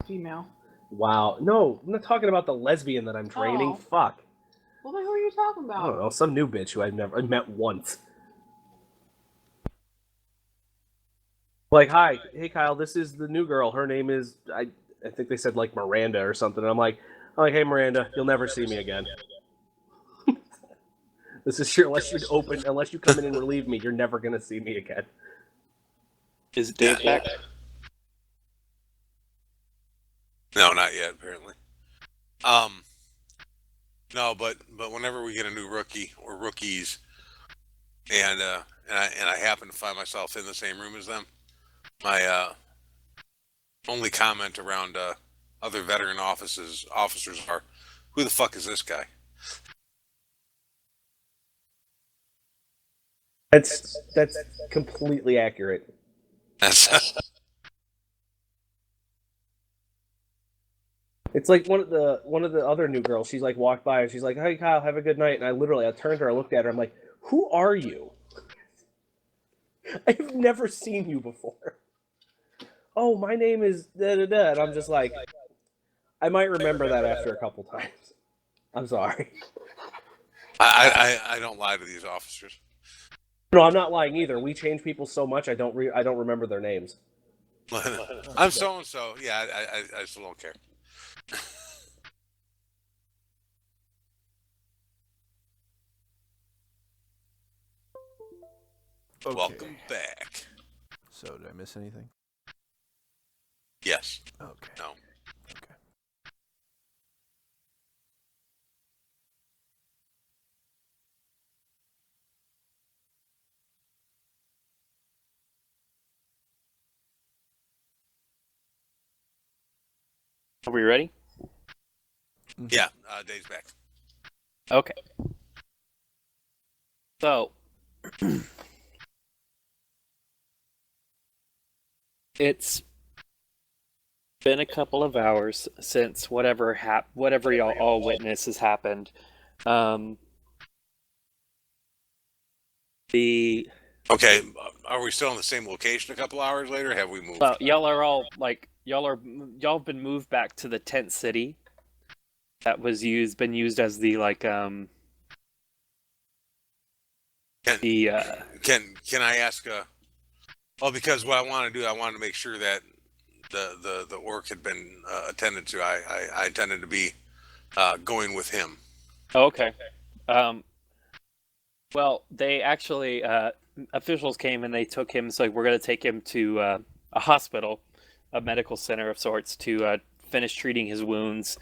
Female. Wow. No, I'm not talking about the lesbian that I'm training. Oh. Fuck. Well, then who are you talking about? I don't know. Some new bitch who I've never met once. Like, hi, hey Kyle, this is the new girl. Her name is I think they said like Miranda or something. And I'm like, hey Miranda, you'll never see me again. This is sure unless you come in and relieve me, you're never gonna see me again. Is Dave back? No, not yet. Apparently. No, but whenever we get a new rookie or rookies, and I happen to find myself in the same room as them, my only comment around other veteran officers are, "Who the fuck is this guy?" That's completely accurate. It's like one of the other new girls. She's like walked by and she's like, "Hey Kyle, have a good night." And I turned to her, I looked at her, I'm like, "Who are you? I've never seen you before." "Oh, my name is da da da," and I'm just like, I might remember that after a couple times. I'm sorry. I don't lie to these officers. No, I'm not lying either. We change people so much, I don't remember their names. I'm so and so. Yeah, I still don't care. Okay. Welcome back. So did I miss anything? Yes. Okay. No. Okay. Are we ready? Yeah, Dave's back. Okay. So, it's been a couple of hours since whatever y'all all witness has happened. The Okay, are we still in the same location a couple hours later? Or have we moved? Well, y'all are all like y'all have been moved back to the tent city that was been used as the Can I ask? Well, because what I want to do, I want to make sure that the work had been attended to. I intended to be going with him. Okay. Well, they actually officials came and they took him. So we're going to take him to a hospital, a medical center of sorts, to finish treating his wounds.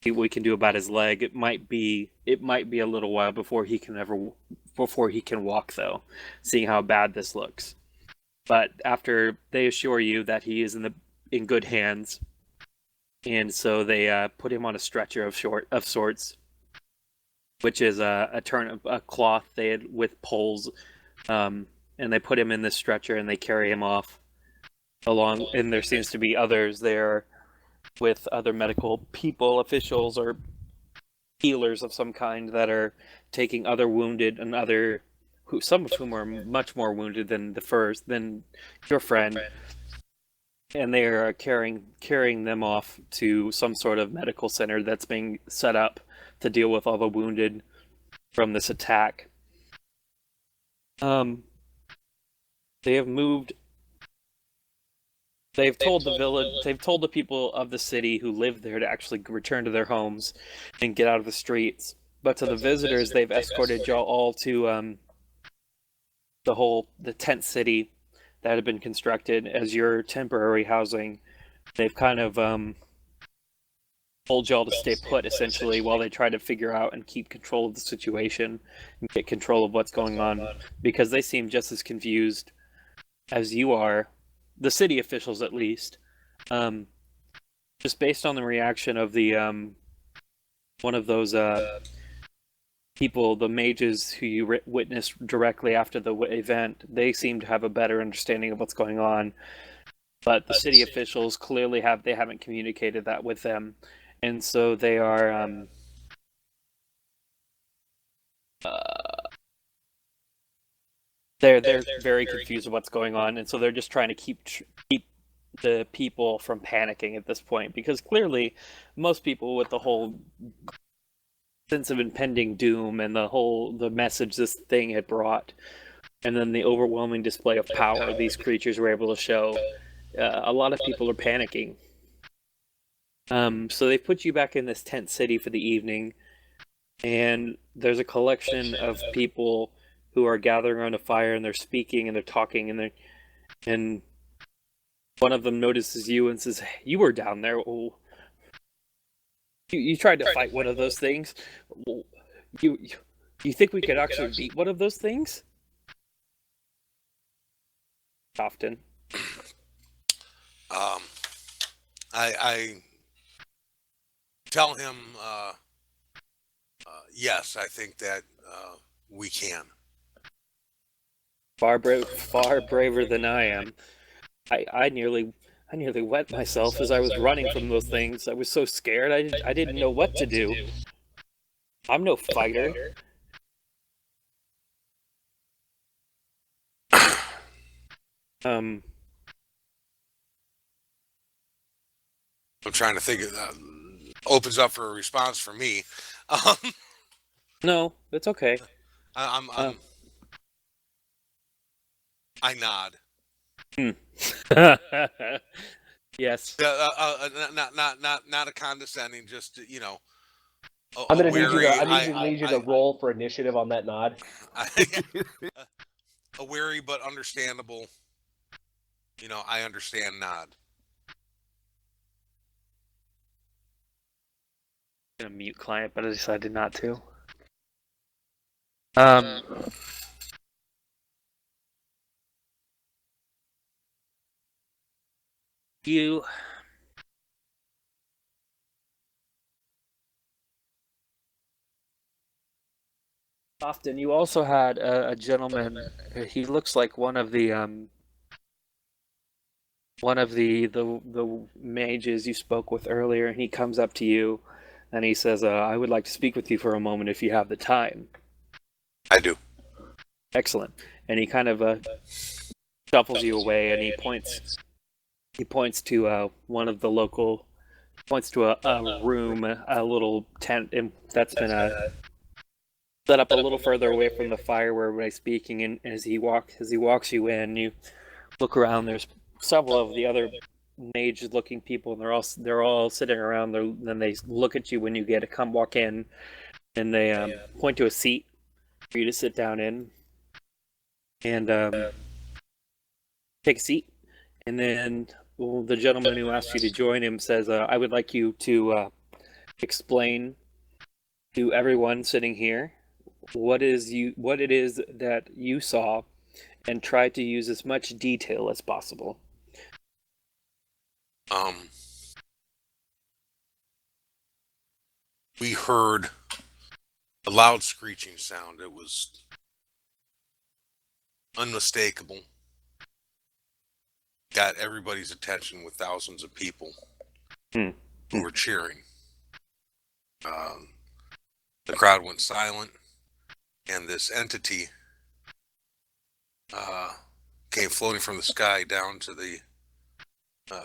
See what we can do about his leg. It might be a little while before he can walk, though, seeing how bad this looks. But after they assure you that he is in good hands, and so they put him on a stretcher of sorts, which is a cloth they had with poles, and they put him in this stretcher and they carry him off along. And there seems to be others there with other medical people, officials, or healers of some kind that are taking other wounded and some of whom are much more wounded than your friend, and they are carrying them off to some sort of medical center that's being set up to deal with all the wounded from this attack. They have moved. They've told the people of the city who live there to actually return to their homes and get out of the streets. But to the visitors, they've escorted y'all all to the tent city that had been constructed as your temporary housing. They've kind of told y'all to stay put, essentially, while they try to figure out and keep control of the situation and get control of what's going on, because they seem just as confused as you are, the city officials at least. Just based on the reaction of the one of those people, the mages who you witnessed directly after the event, they seem to have a better understanding of what's going on. But the city officials clearly haven't communicated that with them, and so they are they're very confused with what's going on, and so they're just trying to keep the people from panicking at this point, because clearly most people, with the whole sense of impending doom and the message this thing had brought, and then the overwhelming display of power these creatures were able to show, a lot of people are panicking. So they put you back in this tent city for the evening, and there's a collection of people who are gathering around a fire, and they're speaking and they're talking, and one of them notices you and says, "You were down there. Oh, you tried to fight one of those things. You think we could actually beat one of those things?" Often. I tell him, yes, I think that we can. Far braver than I am. I nearly wet myself as I was running from those things. I was so scared. I didn't know what to do. I'm no fighter. I'm trying to think. Opens up for a response for me. No, it's okay. I nod. Yes. Not a condescending, just I'm gonna need you to roll for initiative on that nod. A wary but understandable I understand nod. I'm gonna mute client, but I decided not to. Um, you often you also had a gentleman. He looks like one of the mages you spoke with earlier, and he comes up to you, and he says, "I would like to speak with you for a moment if you have the time." I do. Excellent. And he kind of shuffles you away, and he points. He points to one of the local. Points to a room, a little tent, and that's been set up a little further away from the fire where everybody's speaking. And as he walks you in, you look around. There's several of the other mage-looking people, and they're all sitting around. Then they look at you when you walk in, and they point to a seat for you to sit down in, and take a seat. And then the gentleman who asked you to join him says, "I would like you to explain to everyone sitting here what it is that you saw, and try to use as much detail as possible." We heard a loud screeching sound. It was unmistakable. Got everybody's attention with thousands of people who were cheering. The crowd went silent, and this entity came floating from the sky down to the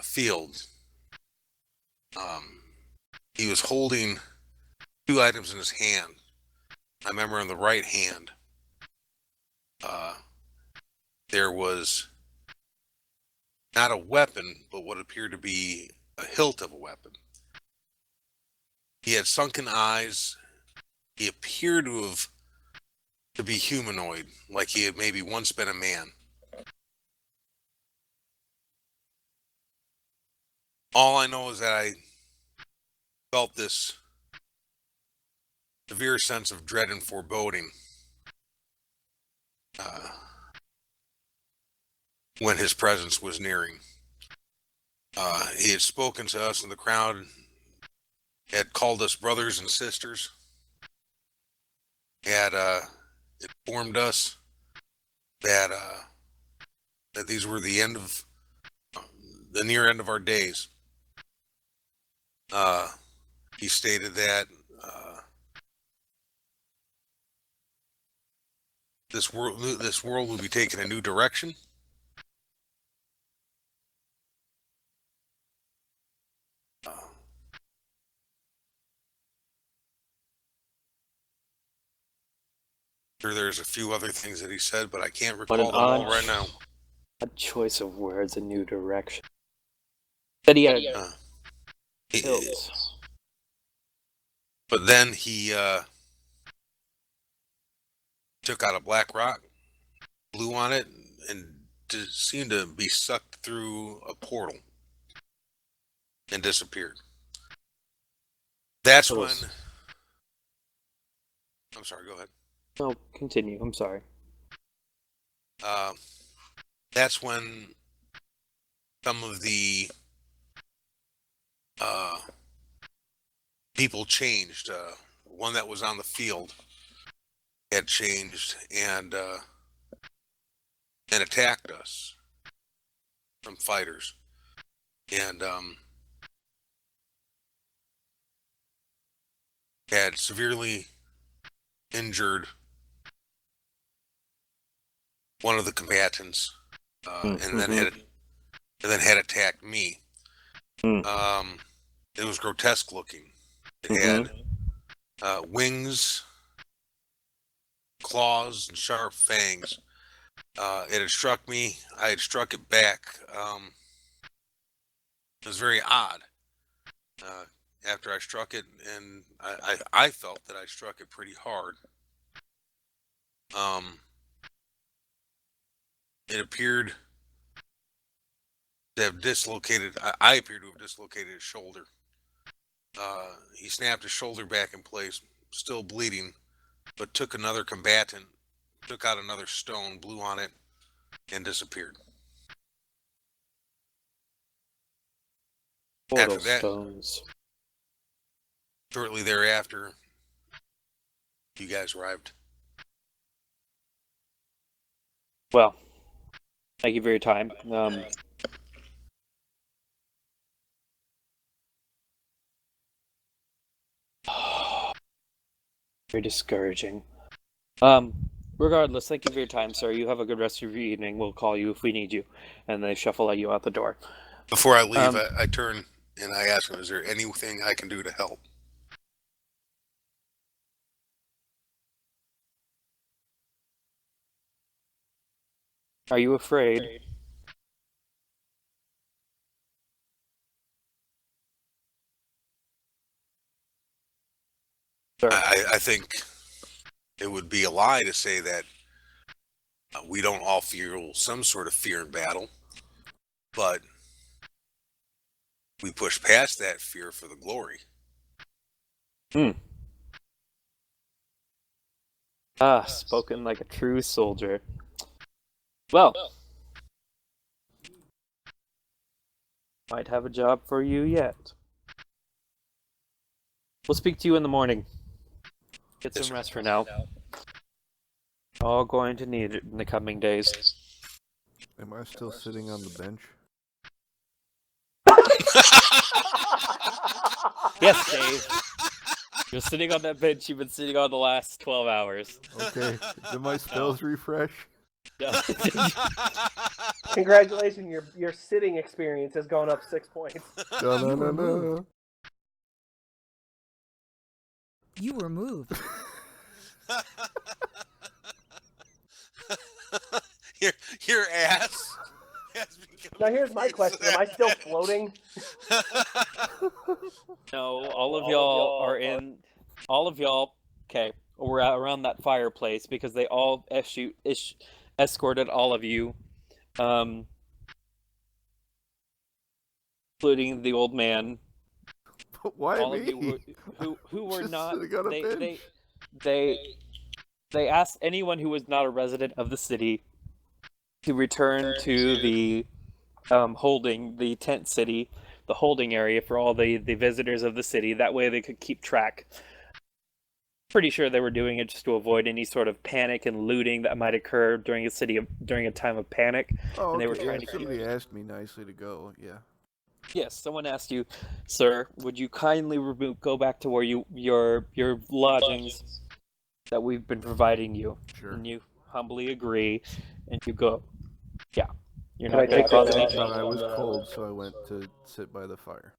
field. He was holding two items in his hand. I remember in the right hand, there was not a weapon, but what appeared to be a hilt of a weapon. He had sunken eyes. He appeared to be humanoid, like he had maybe once been a man. All I know is that I felt this severe sense of dread and foreboding when his presence was nearing. He had spoken to us in the crowd, had called us brothers and sisters, had informed us that these were the near end of our days. He stated that this world will be taking a new direction. Sure, there's a few other things that he said, but I can't recall them all right now. A choice of words, a new direction. But he had hilts. But then he took out a black rock, blew on it, and seemed to be sucked through a portal and disappeared. That's when... I'm sorry, go ahead. No, continue. I'm sorry. That's when some of the people changed. One that was on the field had changed and attacked us. Some fighters. And had severely injured one of the combatants, and then had attacked me. It was grotesque looking. It had wings, claws, and sharp fangs. It had struck me. I had struck it back. It was very odd. After I struck it, and I felt that I struck it pretty hard. It appeared to have dislocated. I appear to have dislocated his shoulder. He snapped his shoulder back in place, still bleeding, but took another combatant, took out another stone, blew on it, and disappeared. Portal After that, stones. shortly thereafter, you guys arrived. Well, thank you for your time. Very discouraging. Regardless, thank you for your time, sir. You have a good rest of your evening. We'll call you if we need you. And they shuffle you out the door. Before I leave, I turn and I ask him, is there anything I can do to help? Are you afraid? Sir. I think it would be a lie to say that we don't all feel some sort of fear in battle, but we push past that fear for the glory. Spoken like a true soldier. Well, might have a job for you yet. We'll speak to you in the morning. Get some rest for now. All going to need it in the coming days. Am I still sitting on the bench? Yes, Dave. You're sitting on that bench you've been sitting on the last 12 hours. Okay. Did my spells refresh? No. Congratulations, your sitting experience has gone up 6 points. No. You were moved. Your ass has become. Now here's my question: am I still floating? No, all of y'all are in. All of y'all, okay, we're around that fireplace because they all escorted all of you, including the old man. But why all me? Of you who were Just not. sitting on a bench. They asked anyone who was not a resident of the city to return to the the tent city, the holding area for all the visitors of the city. That way they could keep track. Pretty sure they were doing it just to avoid any sort of panic and looting that might occur during a time of panic. Oh, and they were okay. trying to Somebody asked me nicely to go. Yeah. Yes, someone asked you, sir, would you kindly go back to where your lodgings that we've been providing you? Sure. And you humbly agree, and you go. Yeah, you're Can not I going to take cause that any back? But I trouble. was cold, so I went to sit by the fire.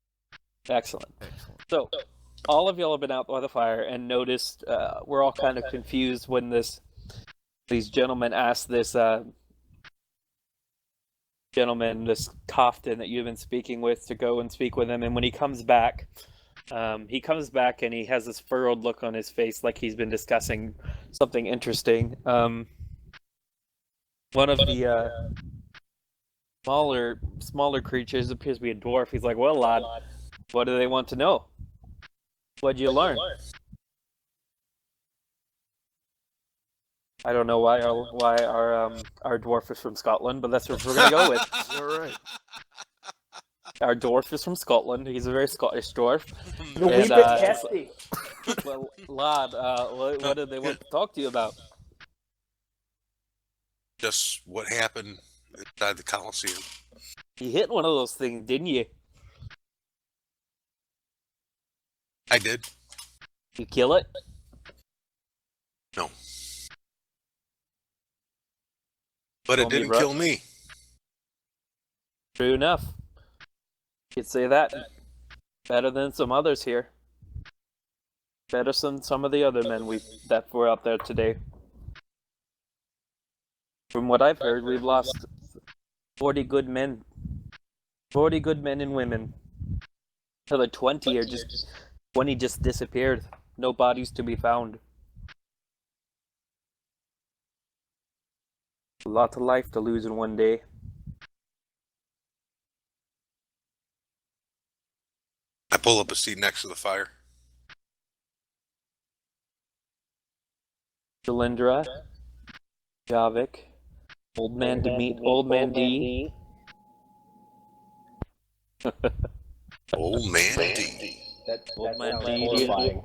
Excellent. Excellent. So, all of y'all have been out by the fire and noticed. We're all kind of confused when these gentlemen asked this gentleman, this Cofton that you've been speaking with, to go and speak with him. And when he comes back and he has this furrowed look on his face like he's been discussing something interesting. One of the smaller creatures appears to be a dwarf. He's like, well, lad, what do they want to know? What'd you learn? I don't know why our dwarf is from Scotland, but that's what we're gonna go with. All right. Our dwarf is from Scotland. He's a very Scottish dwarf. The wee bit testy. Well, lad, what do they want to talk to you about? Just what happened inside the Coliseum. You hit one of those things, didn't you? I did. You kill it? No. But it didn't kill me. True enough. You'd say that. Better than some others here. Better than some of the other men that were out there today. From what I've heard, we've lost 40 good men. 40 good men and women. Another 20 just disappeared. No bodies to be found. A lot of life to lose in one day. pull up a seat next to the fire. Shalindra, Javik, Old Man to meet Old Man D. Old Man D. Old Man sounds D. horrifying.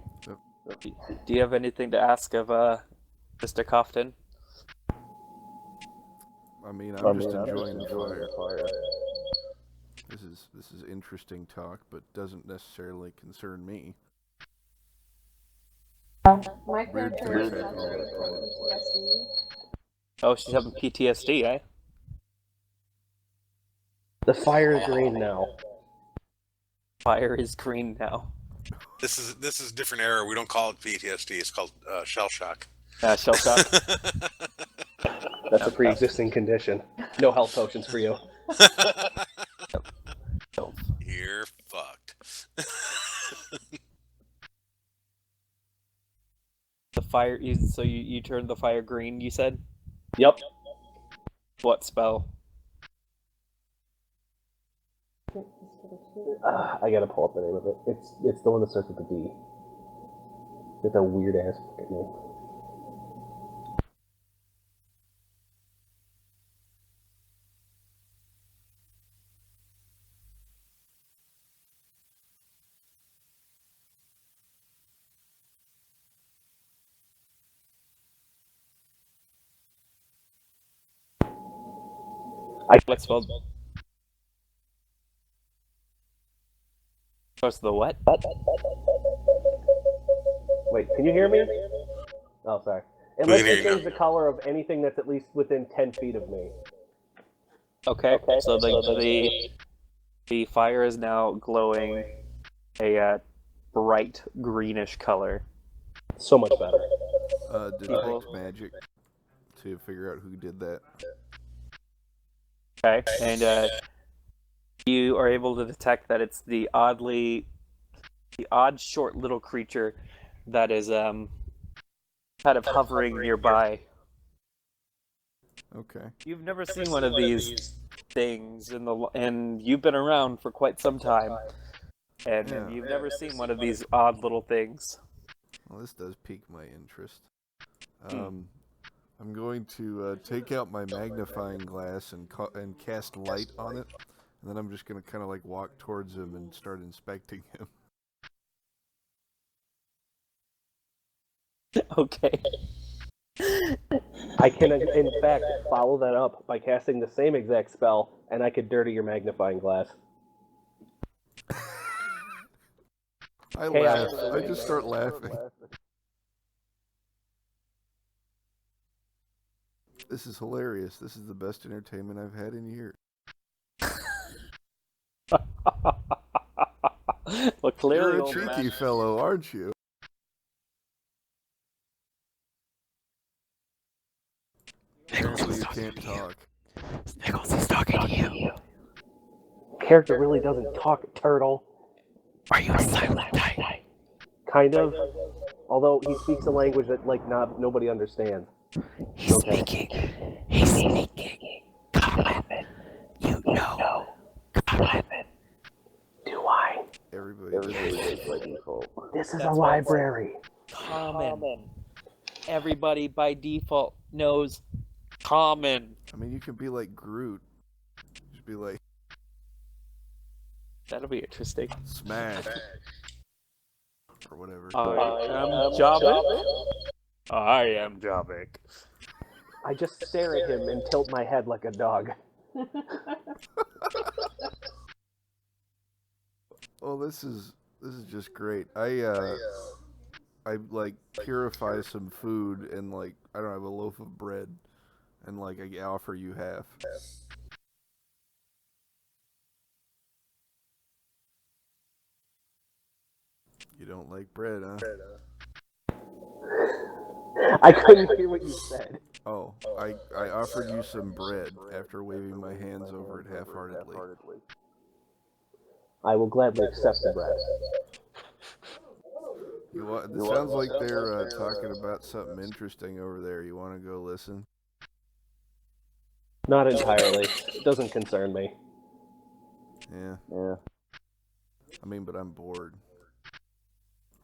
Do you have anything to ask of Mr. Cofton? I mean, I'm just enjoying the fire. This is interesting talk, but doesn't necessarily concern me. My Weird character things is happen all the time. PTSD. Oh, she's having PTSD, eh? The fire is green now. Fire is green now. This is a different era. We don't call it PTSD. It's called shell shock. Shell shock. That's a pre-existing condition. No health potions for you. You're fucked. The fire. So you turned the fire green. You said. Yep. What spell? I gotta pull up the name of it. It's the one that starts with the D. It's a weird ass fucking name. What spell? Starts the what? Wait, can you hear me? Oh, sorry. It We lets can hear me you change now. the color of anything that's at least within 10 feet of me. Okay. So the fire is now glowing a bright greenish color. So much better. Detect magic to figure out who did that. Okay, and you are able to detect that it's the odd short little creature that is kind of hovering nearby. Okay. You've never seen one of these things and you've been around for quite some time, and Yeah. you've never seen one of these odd little things. Well, this does pique my interest. I'm going to take out my magnifying glass and cast light on it, and then I'm just going to kind of like walk towards him and start inspecting him. Okay. I can, in fact, follow that up by casting the same exact spell, and I could dirty your magnifying glass. I laugh. I just start laughing. This is hilarious. This is the best entertainment I've had in years. Well, clearly, You're a cheeky fellow, aren't you? Apparently you can't talk. Sniggles is talking to you. Character really doesn't talk, turtle. Are you a silent type? Kind of. Although he speaks a language that nobody understands. He's speaking. He's speaking. Common. You know. Common. Do I? Everybody by default. This is a library. Common. Everybody by default knows common. I mean, you could be like Groot. Just be like, that'll be interesting. Smash. Or whatever. I am Javik. I am Javik. I just stare at him and tilt my head like a dog. Oh, this is just great. I like purify some food and like I don't have a loaf of bread, and like I offer you half. You don't like bread, huh? I couldn't hear what you said. Oh, I offered you some bread after waving my hands over it half-heartedly. I will gladly accept the bread. It sounds like they're talking about something interesting over there. You want to go listen? Not entirely. It doesn't concern me. Yeah. I mean, but I'm bored.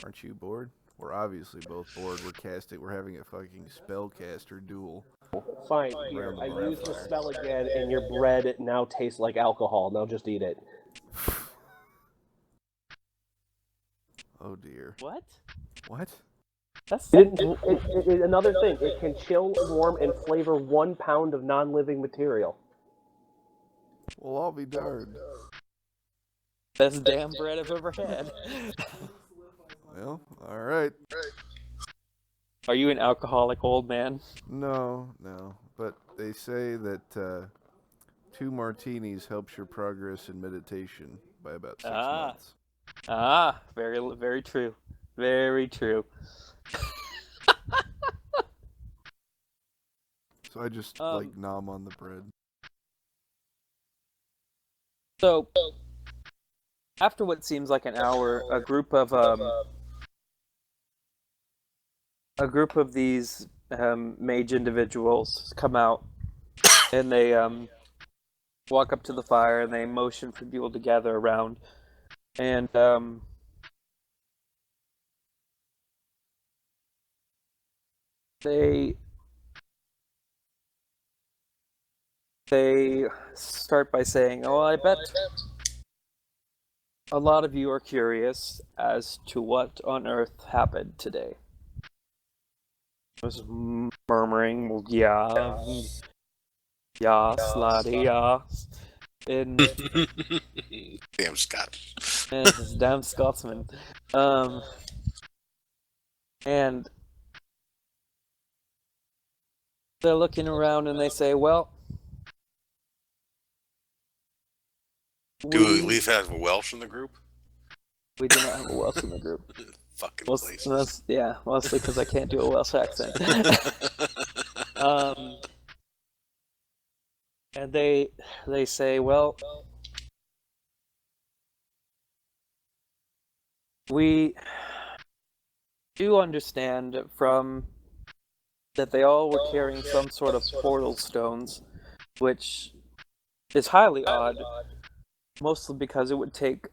Aren't you bored? We're obviously both bored. We're having a fucking spellcaster duel. Fine, here, I use the spell again, and your bread now tastes like alcohol. Now just eat it. Oh dear. What? What? That's Another thing. It can chill, warm, and flavor 1 pound of non-living material. Well, I'll be darned. best damn bread I've ever had. Well, all right. Are you an alcoholic old man? No. But they say that 2 martinis helps your progress in meditation by about 6 months. Very, very true. Very true. So I just like nom on the bread. So, after what seems like an hour, a group of these mage individuals come out, and they walk up to the fire, and they motion for people to gather around, and they start by saying, "Oh, I bet a lot of you are curious as to what on earth happened today." I was murmuring, yeah, slutty, yeah. And Damn Scott. Damn Scotsman. And they're looking around and they say, well, do we at least have a Welsh in the group? We do not have a Welsh in the group. Fucking places. Yeah, mostly because I can't do a Welsh accent. And they say, well, we do understand from that they all were carrying some sort of portal stones, which is highly odd, mostly because it would take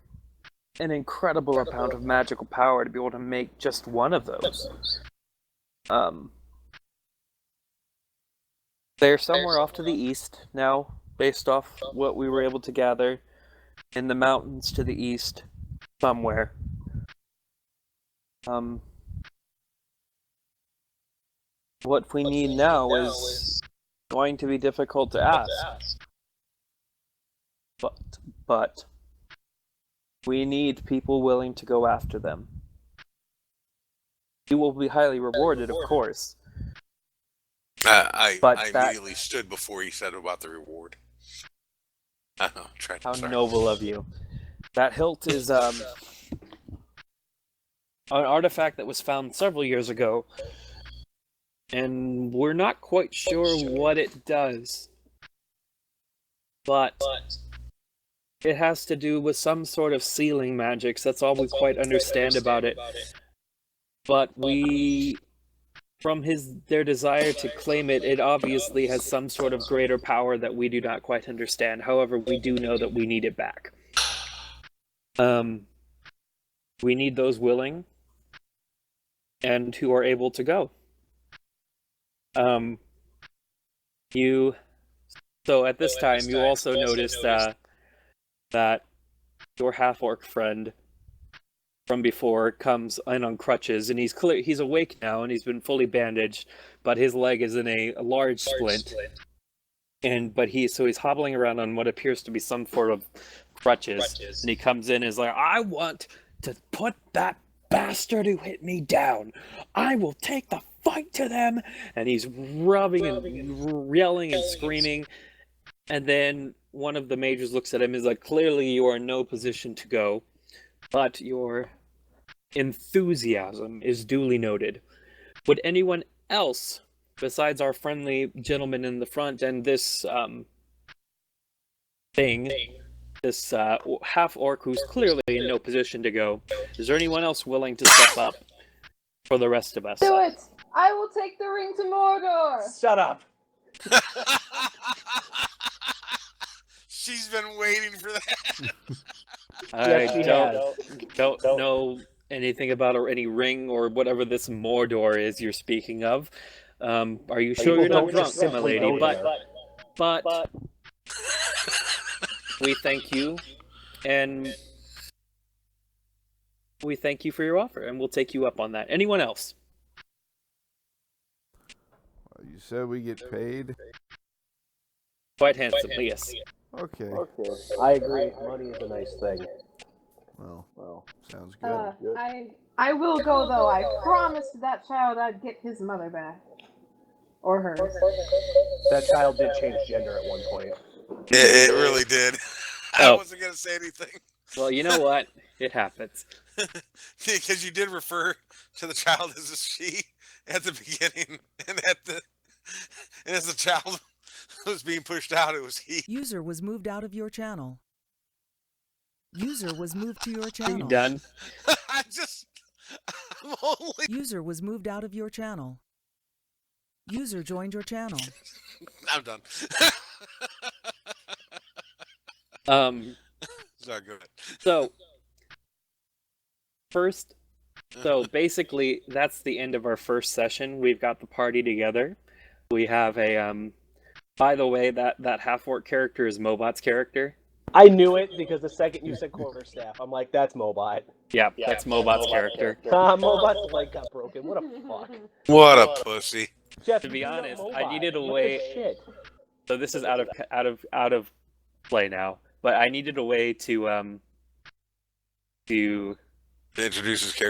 an incredible amount of magical power to be able to make just one of those. They're somewhere off to the east now, based off what we were able to gather, in the mountains to the east, somewhere. What we need now is going to be difficult to ask. But we need people willing to go after them. You will be highly rewarded, of course. I immediately stood before he said about the reward. How noble of you. That hilt is an artifact that was found several years ago, and we're not quite sure what it does. But it has to do with some sort of sealing magics. That's all we quite understand about it. But from their desire to claim it, it obviously has some sort of greater power that we do not quite understand. However, we do know that we need it back. We need those willing and who are able to go. So at this time, you also notice that your half-orc friend from before comes in on crutches, and he's awake now, and he's been fully bandaged, but his leg is in a large splint. But he's hobbling around on what appears to be some sort of crutches. And he comes in and is like, I want to put that bastard who hit me down. I will take the fight to them. And he's rubbing and yelling and screaming. And then one of the mages looks at him and is like, clearly you are in no position to go, but your enthusiasm is duly noted. Would anyone else, besides our friendly gentleman in the front and this this half-orc who's clearly in no position to go, is there anyone else willing to step up for the rest of us? Do it! I will take the ring to Mordor! Shut up! She's been waiting for that. I she don't know anything about any ring or whatever this Mordor is you're speaking of. Are you sure you're not drunk, my lady? But we thank you, and we thank you for your offer, and we'll take you up on that. Anyone else? You said we get paid? Quite handsomely, yes. Okay. I agree. Money is a nice thing. Well, sounds good. I will go though. I promised that child I'd get his mother back. Or hers. That child did change gender at one point. It really did. I wasn't going to say anything. Well, you know what? It happens. Because you did refer to the child as a she at the beginning, and as the child was being pushed out, it was he. User was moved out of your channel. User was moved to your channel. Are you done? I'm only... User was moved out of your channel. User joined your channel. I'm done. Sorry, go ahead. So basically, that's the end of our first session. We've got the party together. We have a, by the way, that half-orc character is Mobot's character. I knew it because the second you said quarterstaff, I'm like, that's Mobot. Yeah, that's Mobot's character. Mobot's leg got broken. What a fuck. What a pussy. Jeff, to be honest, Mobot. I needed a What way. the shit? So this is out of play now, but I needed a way to introduce his character.